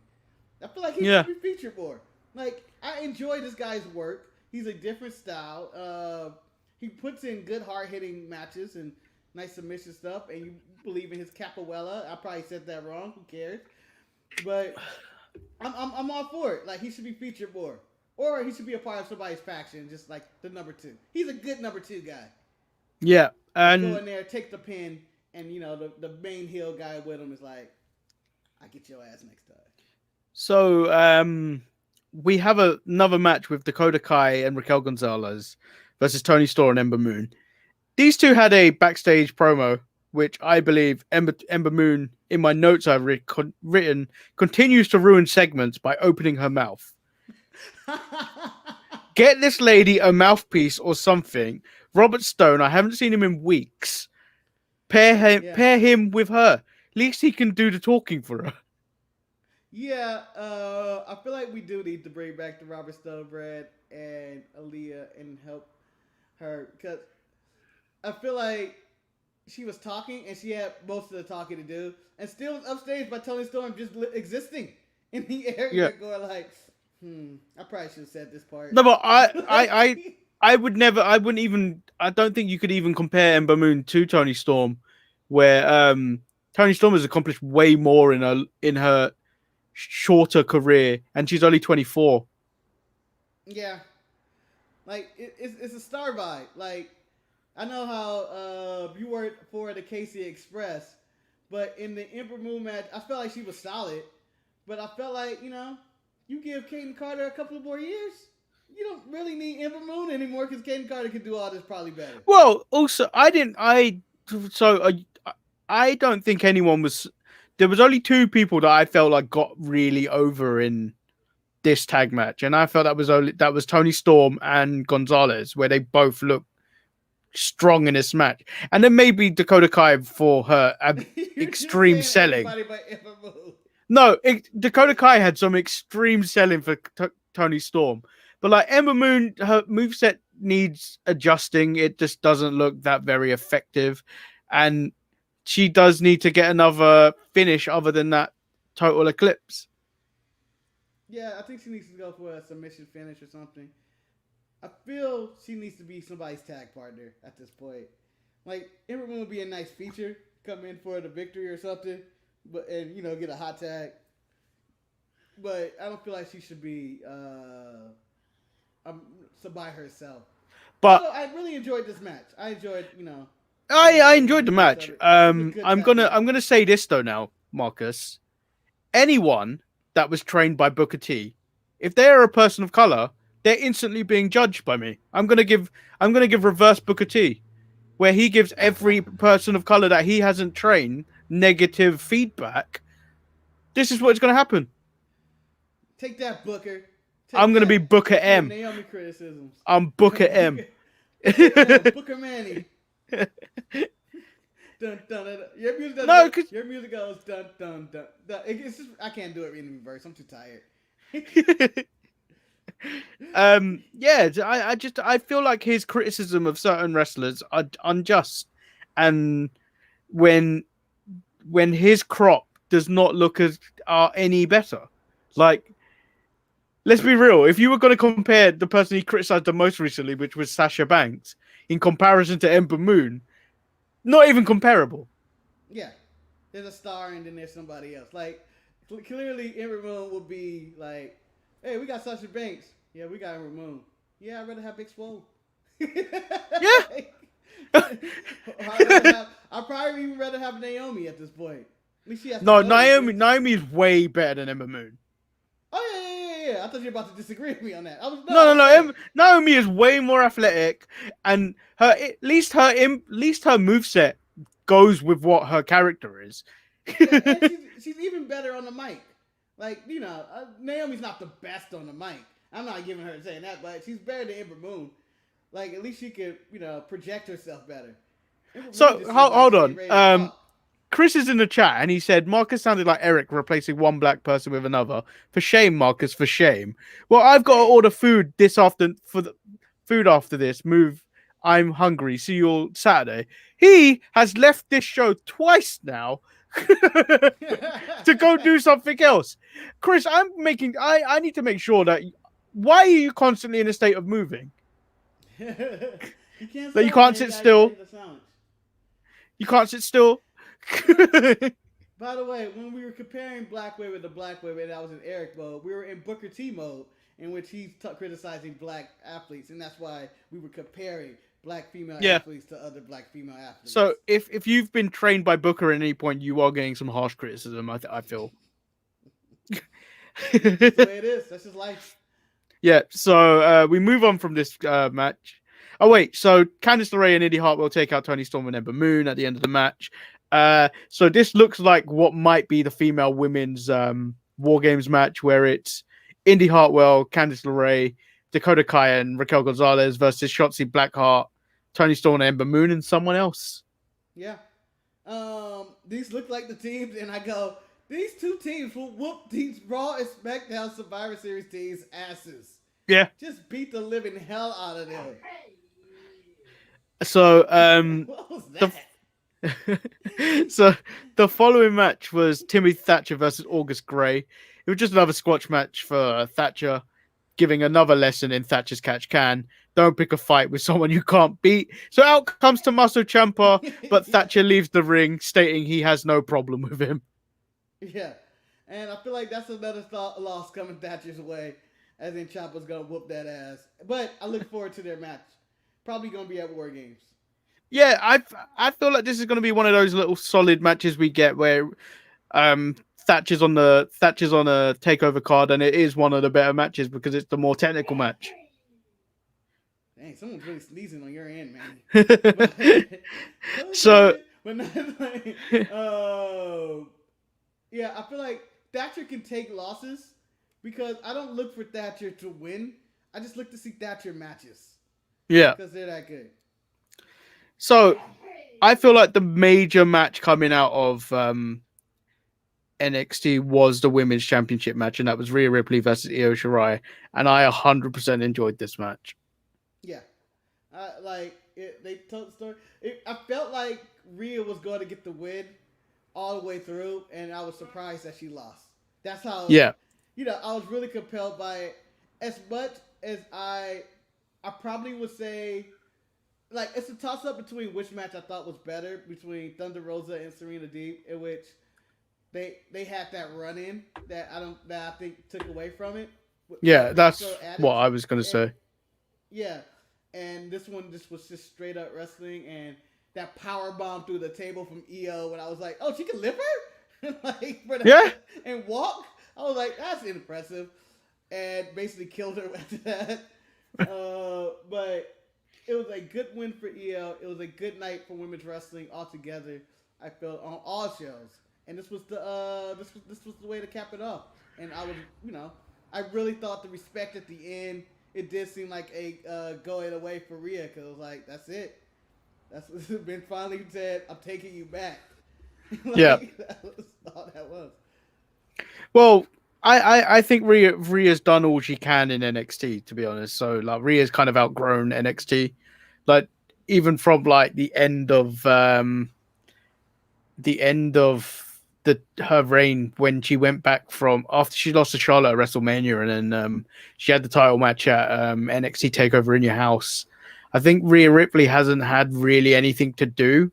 I feel like he should be featured more. Like, I enjoy this guy's work. He's a different style. He puts in good hard-hitting matches and nice submission stuff, and you believe in his capoeira. I probably said that wrong. Who cares? But I'm all for it. Like, he should be featured more. Or he should be a part of somebody's faction, just like the number 2. He's a good number 2 guy. Yeah. And go in there, take the pin, and, the main heel guy with him is like, I get your ass next time. So, we have another match with Dakota Kai and Raquel Gonzalez versus Toni Storm and Ember Moon. These two had a backstage promo, which I believe Ember Moon, in my notes I've written, continues to ruin segments by opening her mouth. Get this lady a mouthpiece or something. Robert Stone, I haven't seen him in weeks. Pair him with her. At least he can do the talking for her. Yeah, I feel like we do need to bring back the Robert Stone brand and Aaliyah and help her, because I feel like she was talking and she had most of the talking to do, and still was upstaged by Toni Storm just existing in the area, going like, I probably should have said this part. No, but I would never. I wouldn't even. I don't think you could even compare Ember Moon to Toni Storm, where Toni Storm has accomplished way more in her shorter career, and she's only 24. Yeah, like it's a star vibe. Like I know how you were for the Casey Express, but in the Ember Moon match, I felt like she was solid, but I felt like you give Kaden Carter a couple of more years, you don't really need Ember Moon anymore because Kaden Carter can do all this probably better. Well, also I don't think anyone was. There was only two people that I felt like got really over in this tag match, and I felt that was Toni Storm and Gonzalez, where they both looked strong in this match, and then maybe Dakota Kai for her extreme selling. No, Dakota Kai had some extreme selling for Toni Storm, but like Ember Moon, her moveset needs adjusting. It just doesn't look that very effective, and she does need to get another finish other than that total eclipse. Yeah, I think she needs to go for a submission finish or something. I feel she needs to be somebody's tag partner at this point. Like, Ember Moon would be a nice feature, come in for the victory or something, and get a hot tag. But I don't feel like she should be by herself. But I really enjoyed this match. I enjoyed, I enjoyed the match. I'm gonna say this though now, Marcus. Anyone that was trained by Booker T, if they are a person of color, they're instantly being judged by me. I'm gonna give reverse Booker T, where he gives every person of color that he hasn't trained negative feedback. This is what's gonna happen. Take that, Booker. I'm gonna be Booker M. Naomi criticisms. I'm Booker M. Booker Manny. Dun, dun, dun, dun. Your music goes dun dun dun. Dun. It's just, I can't do it in reverse. I'm too tired. I feel like his criticism of certain wrestlers are unjust, and when his crop does not look any better, like, let's be real. If you were going to compare the person he criticized the most recently, which was Sasha Banks, in comparison to Ember Moon, not even comparable. Yeah, there's a star and then there's somebody else. Like, clearly Ember Moon would be like, hey, we got Sasha Banks. Yeah, we got Ember Moon. Yeah, I'd rather have Big Swole. Yeah. I'd probably even rather have Naomi at this point. At least she has Naomi is way better than Ember Moon. Oh, yeah. I thought you were about to disagree with me on that. No. Naomi is way more athletic, and at least her moveset goes with what her character is. Yeah, and she's even better on the mic. Like, Naomi's not the best on the mic. I'm not giving her saying that, but she's better than Ember Moon. Like, at least she could, project herself better. So, hold on. Chris is in the chat, and he said, Marcus sounded like Eric replacing one black person with another. For shame, Marcus, for shame. Well, I've got to order food after this. Move. I'm hungry. See you all Saturday. He has left this show twice now to go do something else. Chris, I need to make sure that... Why are you constantly in a state of moving? You can't sit still. You can't sit still. By the way, when we were comparing Black Wave to Black Wave, and I was in Eric mode, we were in Booker T mode, in which he's criticizing black athletes, and that's why we were comparing black female athletes to other black female athletes. So if you've been trained by Booker at any point, you are getting some harsh criticism, I feel. That's the way it is. That's just life. Yeah, so we move on from this match. Oh, wait, so Candice LeRae and Indy Hartwell take out Toni Storm and Ember Moon at the end of the match. So this looks like what might be the female women's War Games match, where it's Indy Hartwell, Candice LeRae, Dakota Kai, and Raquel Gonzalez versus Shotzi Blackheart, Toni Storm and Ember Moon, and someone else. Yeah. These look like the teams, and I go... These two teams will whoop these Raw and SmackDown Survivor Series teams' asses. Yeah. Just beat the living hell out of them. So, what was that? So the following match was Timothy Thatcher versus August Gray. It was just another squash match for Thatcher, giving another lesson in Thatcher's catch can. Don't pick a fight with someone you can't beat. So out comes Tommaso Ciampa, but Thatcher leaves the ring, stating he has no problem with him. Yeah, and I feel like that's another loss coming Thatcher's way, as in Ciampa's gonna whoop that ass. But I look forward to their match. Probably gonna be at War Games. Yeah, I feel like this is going to be one of those little solid matches we get where Thatcher's on a takeover card, and it is one of the better matches because it's the more technical match. Dang, someone's really sneezing on your end, man. So, yeah, I feel like Thatcher can take losses because I don't look for Thatcher to win. I just look to see Thatcher matches. Yeah, because they're that good. So, I feel like the major match coming out of NXT was the Women's Championship match, and that was Rhea Ripley versus Io Shirai, and I 100% enjoyed this match. Yeah. They told the story. I felt like Rhea was going to get the win all the way through, and I was surprised that she lost. That's how, I was really compelled by it. As much as I probably would say, like, it's a toss-up between which match I thought was better between Thunder Rosa and Serena Deeb, in which they had that run-in that I think took away from it. Yeah, that's what I was going to say. Yeah, and this one just was just straight-up wrestling, and that power bomb through the table from Io, and I was like, oh, she can lift her? And walk? I was like, that's impressive. And basically killed her after that. But it was a good win for Io. It was a good night for women's wrestling altogether. I felt on all shows, and this was the way to cap it off. And I was, I really thought the respect at the end. It did seem like a going away for Rhea, because it was like, that's it. That's been finally said. I'm taking you back. That was all that was. Well, I think Rhea's done all she can in NXT, to be honest. So like Rhea's kind of outgrown NXT. Like even from like the end of her reign, when she went back from after she lost to Charlotte at WrestleMania, and then she had the title match at NXT Takeover in Your House. I think Rhea Ripley hasn't had really anything to do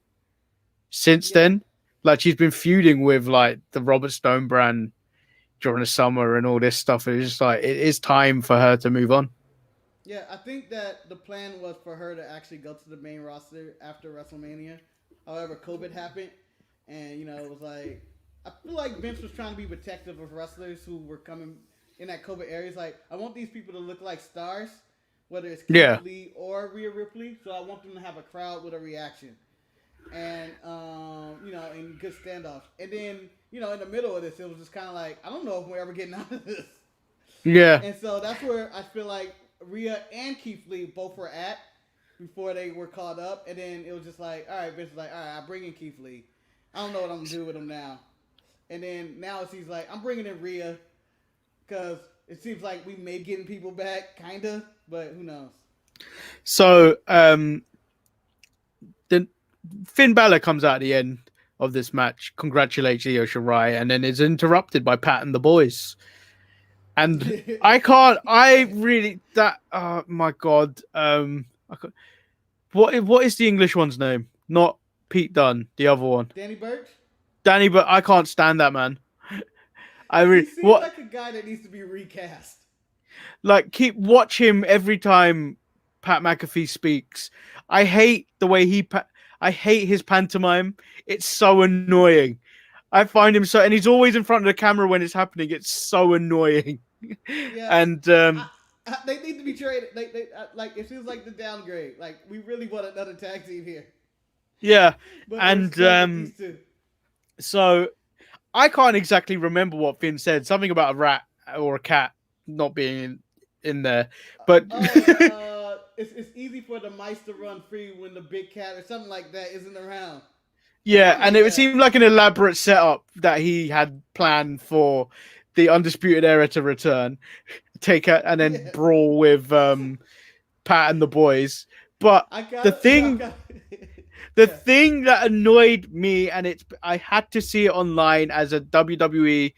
since then. Like she's been feuding with like the Robert Stone brand during the summer and all this stuff. It's just like it is time for her to move on. Yeah, I think that the plan was for her to actually go to the main roster after WrestleMania. However, COVID happened, and it was like I feel like Vince was trying to be protective of wrestlers who were coming in that COVID area. It's like I want these people to look like stars, whether it's Keith Lee or Rhea Ripley. So I want them to have a crowd with a reaction, and and good standoffs. And then in the middle of this, it was just kind of like I don't know if we're ever getting out of this. Yeah. And so that's where I feel like Rhea and Keith Lee both were at before they were caught up. And then it was just like, all right, Vince was like, all right, I bring in Keith Lee. I don't know what I'm going to do with him now. And then now it seems like I'm bringing in Rhea because it seems like we may be getting people back, kind of, but who knows? So, then Finn Balor comes out at the end of this match, congratulates Io Shirai, and then is interrupted by Pat and the boys. And oh my God. What is the English one's name? Not Pete Dunne, the other one. Danny Burch? Danny, but I can't stand that man. He seems like a guy that needs to be recast. Like, watch him every time Pat McAfee speaks. I hate the way I hate his pantomime. It's so annoying. I find him and he's always in front of the camera when it's happening. It's so annoying. Yeah. And they need to be traded. They like it feels like the downgrade. Like we really want another tag team here. Yeah, but and so I can't exactly remember what Finn said. Something about a rat or a cat not being in there, but it's easy for the mice to run free when the big cat or something like that isn't around. Yeah, and it would seem like an elaborate setup that he had planned for the Undisputed Era to return, and then brawl with Pat and the boys. But the The thing that annoyed me, and I had to see it online as a WWE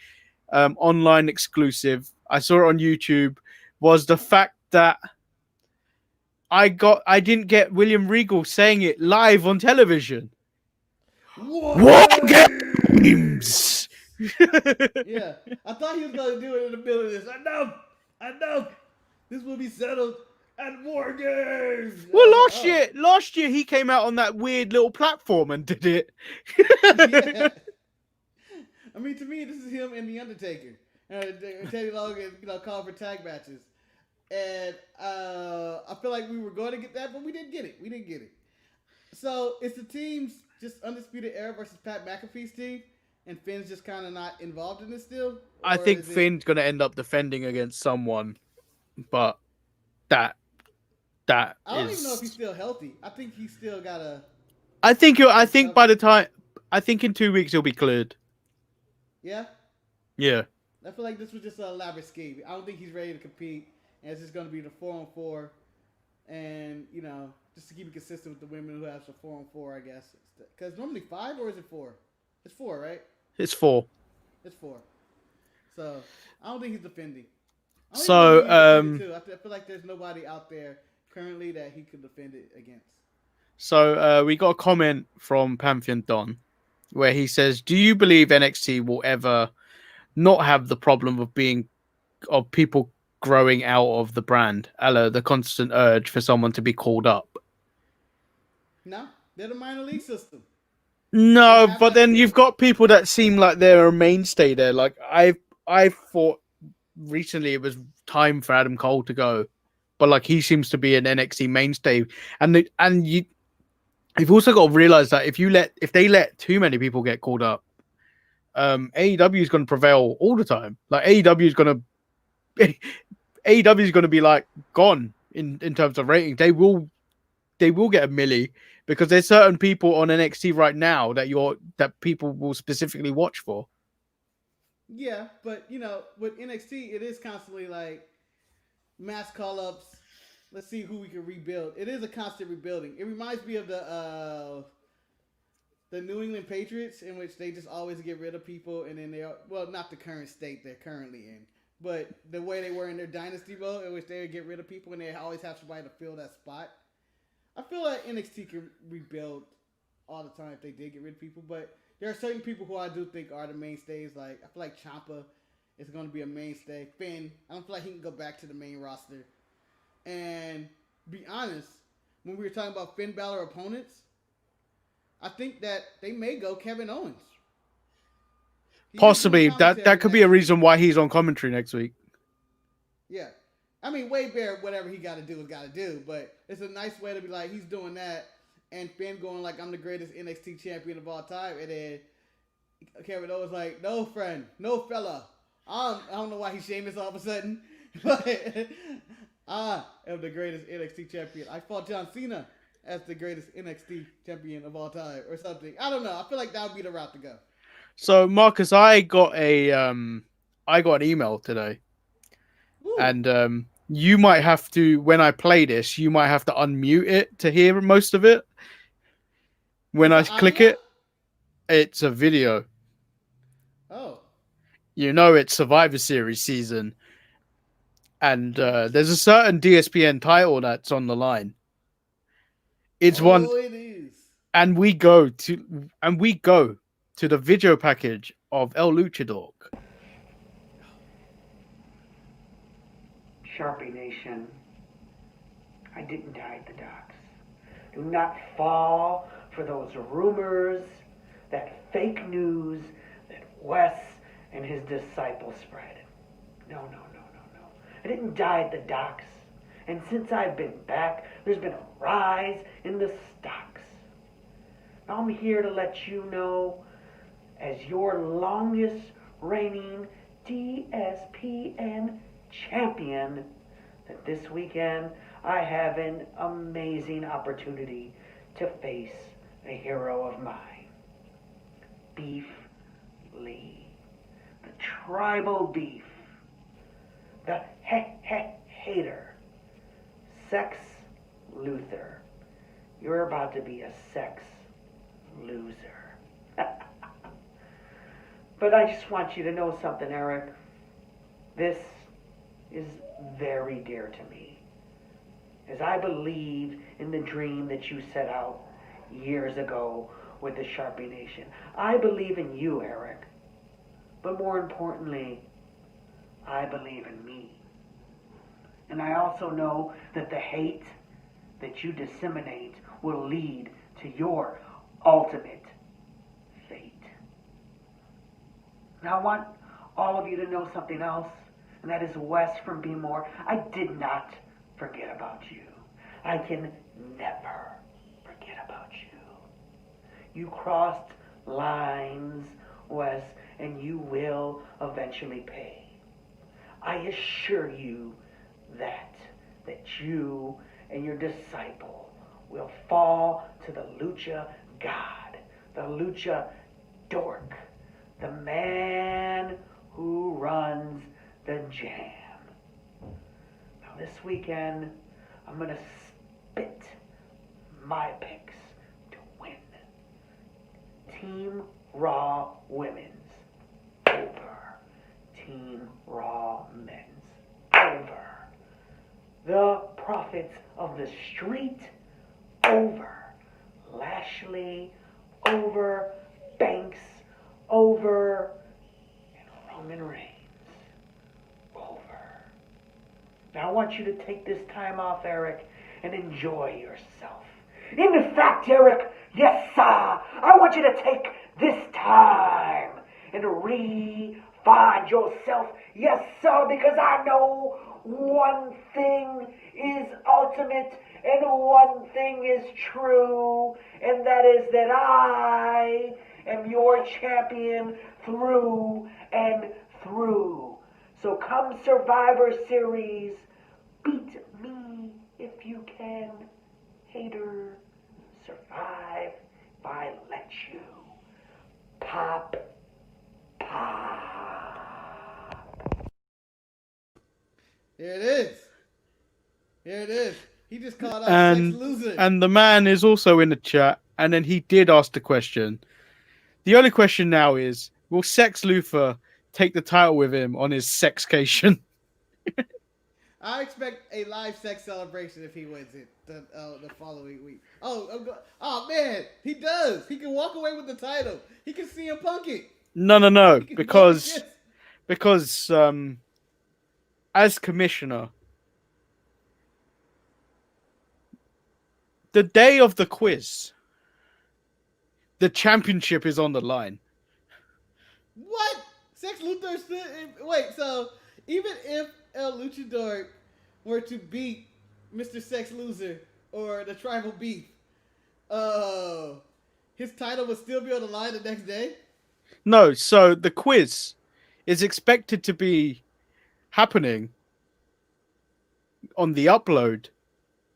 online exclusive. I saw it on YouTube. Was the fact that I didn't get William Regal saying it live on television. War Games. Yeah, I thought he was going to do it in the middle of this. I know. This will be settled at War Games. Well, last year he came out on that weird little platform and did it. Yeah. I mean, to me, this is him and the Undertaker. Teddy Long, calling for tag matches, and I feel like we were going to get that, but we didn't get it. So it's the team's just Undisputed Era versus Pat McAfee's team, and Finn's just kind of not involved in this still. I think Finn's going to end up defending against someone, but that I don't even know if he's still healthy. I think he's still got a. I think in 2 weeks he'll be cleared. Yeah. Yeah. I feel like this was just an elaborate scheme. I don't think he's ready to compete, and it's just going to be the 4-on-4, and just to keep it consistent with the women who have the 4-on-4, I guess. Because normally 5, or is it 4? It's 4, right? It's 4. It's 4. So I don't think he's defending. I feel like there's nobody out there currently that he could defend it against. So we got a comment from Pantheon Don where he says, "Do you believe NXT will ever not have the problem of people growing out of the brand, the constant urge for someone to be called up?" No, they're the minor league system. No, but then you've got people that seem like they're a mainstay there. Like I thought recently it was time for Adam Cole to go, but like he seems to be an NXT mainstay, and you've also got to realize that if they let too many people get called up, AEW is going to prevail all the time. Like AEW is going to be like gone in terms of rating. They will get a milli because there's certain people on NXT right now that people will specifically watch for. Yeah, but with NXT, it is constantly like mass call-ups. Let's see who we can rebuild. It is a constant rebuilding. It reminds me of the New England Patriots, in which they just always get rid of people, and then not the current state they're currently in, but the way they were in their dynasty mode, in which they would get rid of people and they always have somebody to fill that spot. I feel like NXT can rebuild all the time if they did get rid of people, but there are certain people who I do think are the mainstays. Like I feel like Ciampa is going to be a mainstay. Finn, I don't feel like he can go back to the main roster. And be honest, when we were talking about Finn Balor opponents, I think that they may go Kevin Owens. Possibly. That could be a reason why he's on commentary next week. Yeah. I mean, Wade Barrett, whatever he got to do is got to do, but it's a nice way to be like, he's doing that, and Finn going like, I'm the greatest NXT champion of all time, and then Kevin Owens like, no friend, no fella. I don't know why he's Sheamus all of a sudden, but I am the greatest NXT champion. I fought John Cena as the greatest NXT champion of all time, or something. I don't know. I feel like that would be the route to go. So, Marcus, I got an email today. Ooh. And you might have to, when I play this, you might have to unmute it to hear most of it. When I click it, it's a video. Oh. It's Survivor Series season. And there's a certain DSPN title that's on the line. It is. And we go to the video package of El Luchador. Sharpie Nation, I didn't die at the docks. Do not fall for those rumors, that fake news that Wes and his disciples spread. No. I didn't die at the docks. And since I've been back, there's been a rise in the stocks. Now I'm here to let you know, as your longest reigning DSPN champion, that this weekend I have an amazing opportunity to face a hero of mine, Beef Lee, the tribal beef, the hater, Sex Luther. You're about to be a sex loser. But I just want you to know something, Eric. This is very dear to me, as I believe in the dream that you set out years ago with the Sharpie Nation. I believe in you, Eric. But more importantly, I believe in me. And I also know that the hate that you disseminate will lead to your ultimate fate. Now I want all of you to know something else, and that is Wes from Be More. I did not forget about you. I can never forget about you. You crossed lines, Wes, and you will eventually pay. I assure you that you and your disciple will fall to the lucha god, the lucha dork, the man who runs the jam. Now this weekend, I'm going to spit my picks to win. Team Raw Women's over Team Raw Men's over. The Prophets of the Street over Lashley over Banks over and Roman Reigns over. Now I want you to take this time off, Eric, and enjoy yourself. In fact, Eric, yes, sir, I want you to take this time and re-find yourself. Yes, sir, because I know one thing is ultimate and one thing is true, and that is that I am your champion through and through. So come Survivor Series, beat me if you can, hater. Survive if I let you. Pop, pop. There it is. There it is. He just called out And Sex Loser. and the man is also in the chat, and then he did ask the question. The only question now is, will Sex Luthor take the title with him on his sexcation? I expect a live sex celebration if he wins it the following week. Oh man, he does. He can walk away with the title. He can CM Punk it. No, He can because as commissioner, the day of the quiz, the championship is on the line. What? Sex Luthor still? Wait, so even if El Luchador were to beat Mr. Sex Loser or the Tribal Beef, his title would still be on the line the next day? No, so the quiz is expected to be happening on the upload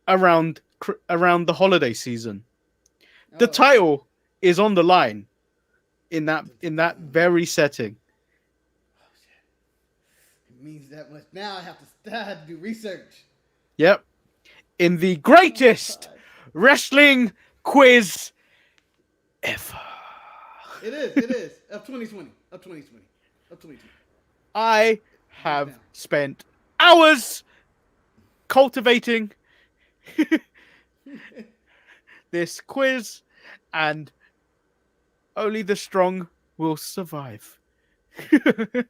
around the holiday season. The title is on the line in that very setting. Oh shit! It means that much. Now I have to do research. Yep, in the greatest wrestling quiz ever. It is of 2020. I have spent hours cultivating this quiz, and only the strong will survive. Hey,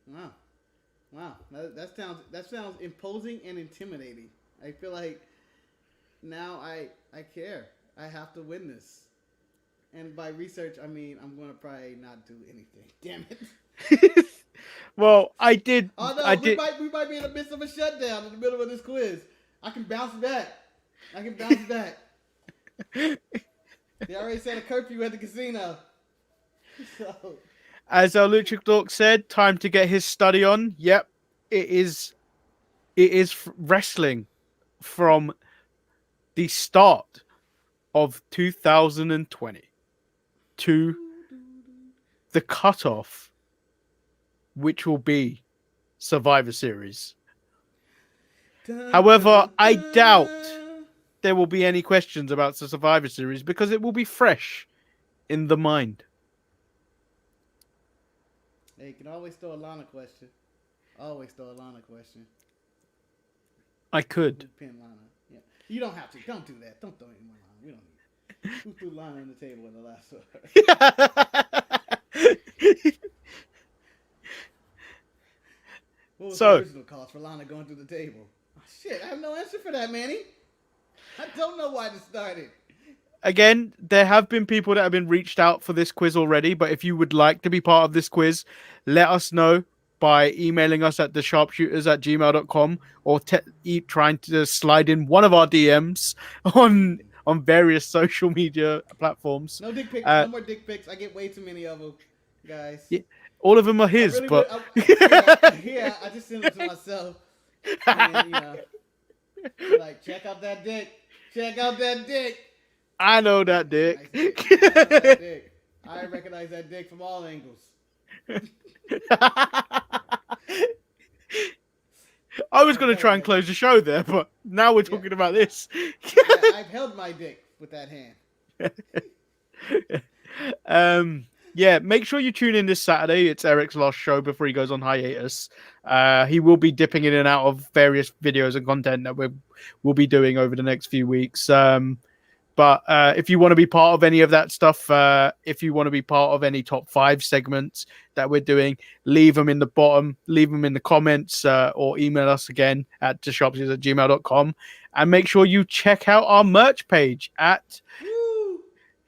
wow. That sounds imposing and intimidating. I feel like now I care. I have to win this. And by research, I mean I'm going to probably not do anything. Damn it. Well, I did. Oh no, we might be in the midst of a shutdown in the middle of this quiz. I can bounce back. They already set a curfew at the casino. So, as our Lucha Dork said, time to get his study on. Yep, it is wrestling from the start of 2020 to the cutoff, which will be Survivor Series. However, I doubt there will be any questions about the Survivor Series because it will be fresh in the mind. Hey, you can always throw a Lana question. Always throw a Lana question. I could. Pin Lana. Yeah. You don't have to. Don't do that. Don't throw any more Lana. We don't need it. Who threw Lana on the table in the last one? What was the original cost for Lana going through the table? Oh, shit, I have no answer for that, Manny. I don't know why this started. Again, there have been people that have been reached out for this quiz already, but if you would like to be part of this quiz, let us know by emailing us at thesharpshooters@gmail.com or trying to slide in one of our DMs on various social media platforms. No dick pics. No more dick pics. I get way too many of them, guys. Yeah, all of them are his, but... I just send them to myself. And, like, check out that dick. Check out that dick. I know that dick. I recognize that dick from all angles. I was going to try and close the show there, but now we're talking about this. I've held my dick with that hand. Yeah, make sure you tune in this Saturday. It's Eric's last show before he goes on hiatus. He will be dipping in and out of various videos and content that we'll be doing over the next few weeks. But if you want to be part of any of that stuff, if you want to be part of any top 5 segments that we're doing, leave them in the bottom, leave them in the comments, or email us again at thesharpshooters@gmail.com. And make sure you check out our merch page at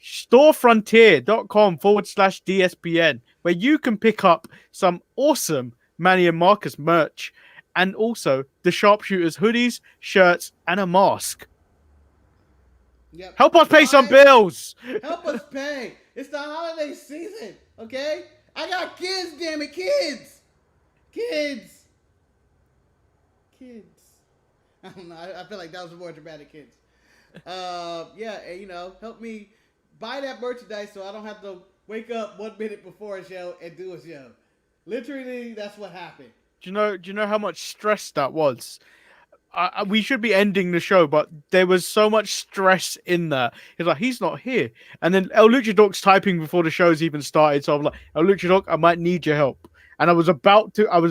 storefrontier.com/DSPN, where you can pick up some awesome Manny and Marcus merch and also the Sharpshooters hoodies, shirts, and a mask. Yep. Help us pay some bills. Help us pay. It's the holiday season, okay? I got kids, damn it, kids. I don't know. I feel like that was a more dramatic kids. Help me buy that merchandise so I don't have to wake up 1 minute before a show and do a show. Literally, that's what happened. Do you know how much stress that was? We should be ending the show, but there was so much stress in there. He's like, he's not here. And then El Luchador's typing before the show's even started. So I'm like, El Luchador, I might need your help. And I was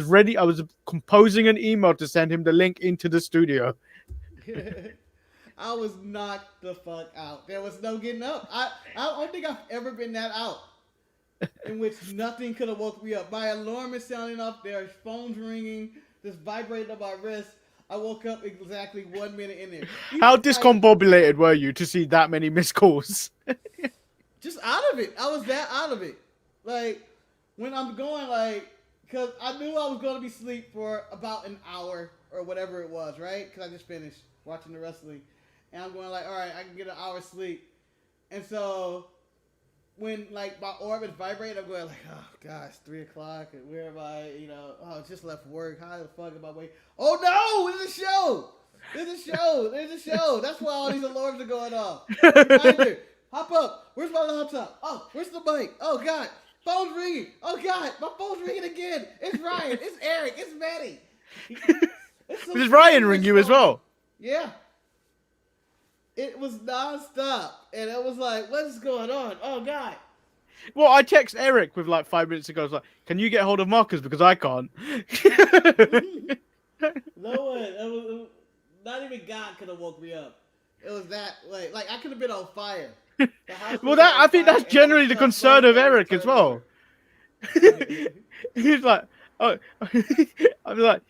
ready. I was composing an email to send him the link into the studio. I was knocked the fuck out. There was no getting up. I don't think I've ever been that out in which nothing could have woke me up. My alarm is sounding off. There's phones ringing, just vibrating on my wrist. I woke up exactly 1 minute in there. How discombobulated were you to see that many missed calls? Just out of it. I was that out of it. Like, when I'm going, like, because I knew I was going to be asleep for about an hour or whatever it was, right? Because I just finished watching the wrestling. And I'm going like, all right, I can get an hour's sleep. And so when, like, my orb is vibrating, I'm going like, oh, gosh, 3 o'clock, and where am I? I just left work. How the fuck am I waiting? Oh, no, there's a show. There's a show. That's why all these alarms are going off. Reminder, hop up. Where's my laptop? Oh, where's the mic? Oh, God. Phone's ringing. Oh, God. My phone's ringing again. It's Ryan. It's Eric. It's Manny. Does Ryan ring you as well? Yeah. It was nonstop. And it was like, what is going on? Oh, God. Well, I text Eric with like 5 minutes ago. I was like, can you get hold of Marcus? Because I can't. No one. It was, not even God could have woke me up. It was that, like I could have been on fire. Well, I think that's generally the concern of Eric as well. He's like, oh, I was like,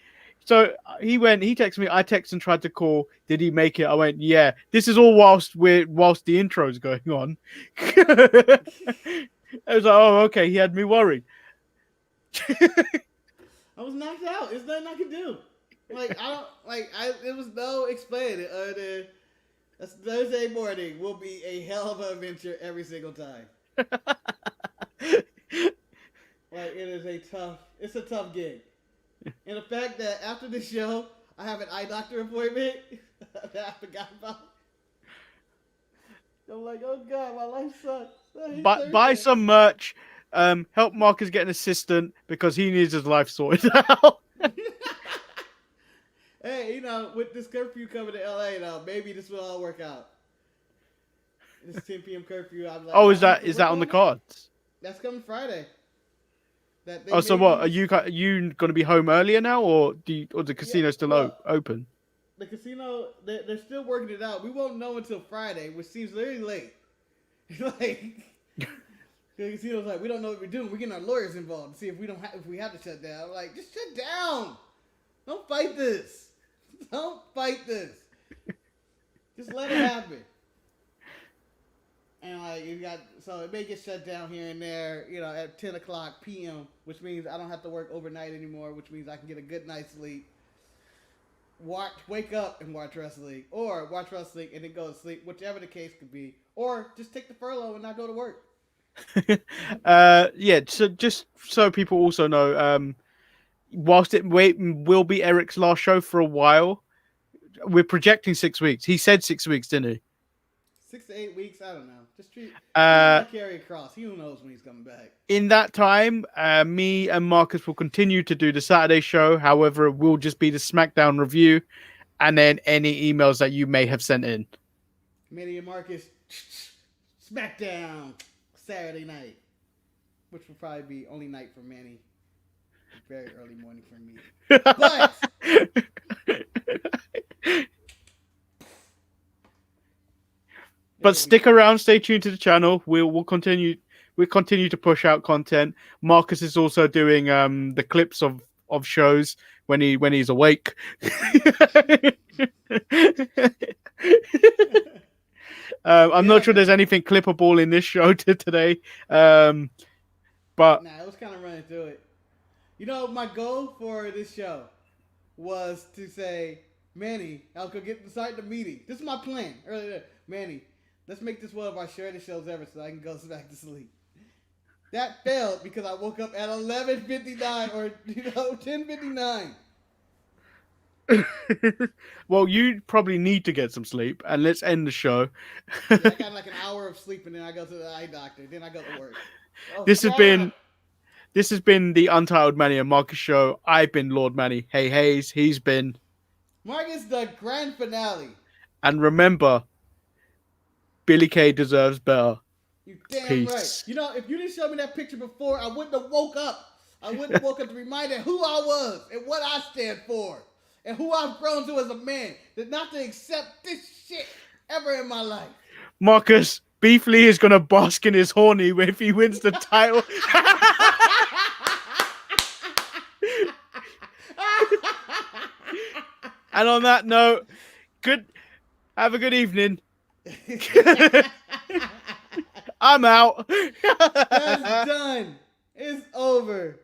so he texted me, I texted and tried to call. Did he make it? I went, yeah. This is all whilst the intro's going on. I was like, oh, okay. He had me worried. I was knocked out. There's nothing I could do. It was no explaining it other than Thursday morning will be a hell of an adventure every single time. It's a tough gig. And the fact that after the show, I have an eye doctor appointment that I forgot about. I'm like, oh God, my life sucks. Buy some merch. Help Marcus get an assistant because he needs his life sorted out. Hey, with this curfew coming to LA, maybe this will all work out. This 10 p.m. curfew. I'm like, Oh, is that on the cards? That's coming Friday. So what? Are you going to be home earlier now, or the casino still open? The casino, they're still working it out. We won't know until Friday, which seems very late. Like, the casino's like, we don't know what we're doing. We're getting our lawyers involved to see if we have to shut down. I'm like, just shut down. Don't fight this. Don't fight this. Just let it happen. And so it may get shut down here and there, at 10 o'clock p.m., which means I don't have to work overnight anymore, which means I can get a good night's sleep. Wake up and watch wrestling, or watch wrestling and then go to sleep, whichever the case could be, or just take the furlough and not go to work. So just so people also know, whilst it will be Eric's last show for a while, we're projecting 6 weeks. He said 6 weeks, didn't he? 6 to 8 weeks, I don't know. Just treat carry across. Who knows when he's coming back. In that time, me and Marcus will continue to do the Saturday show. However, it will just be the SmackDown review, and then any emails that you may have sent in. Manny and Marcus, SmackDown Saturday night, which will probably be only night for Manny. Very early morning for me. But stick around, stay tuned to the channel. We'll continue to push out content. Marcus is also doing the clips of shows when he's awake. I'm not sure there's anything clippable in this show today. But it was kind of running through it. My goal for this show was to say, Manny, I'll go start the meeting. This is my plan earlier. Manny, let's make this one of our shortest shows ever so I can go back to sleep. That failed because I woke up at 11:59 or 10:59. Well, you probably need to get some sleep, and let's end the show. I got like an hour of sleep, and then I go to the eye doctor. Then I go to work. This has been the Untitled Manny and Marcus show. I've been Lord Manny. Hey Hayes. He's been Marcus, the grand finale. And remember, Billy Kay deserves better. You damn Peace. right. If you didn't show me that picture before, I wouldn't have woke up. I wouldn't have woke up to remind you who I was and what I stand for and who I've grown to as a man. Not to accept this shit ever in my life. Marcus, Beef Lee is going to bask in his horny if he wins the title. And on that note, have a good evening. I'm out. That's done. It's over.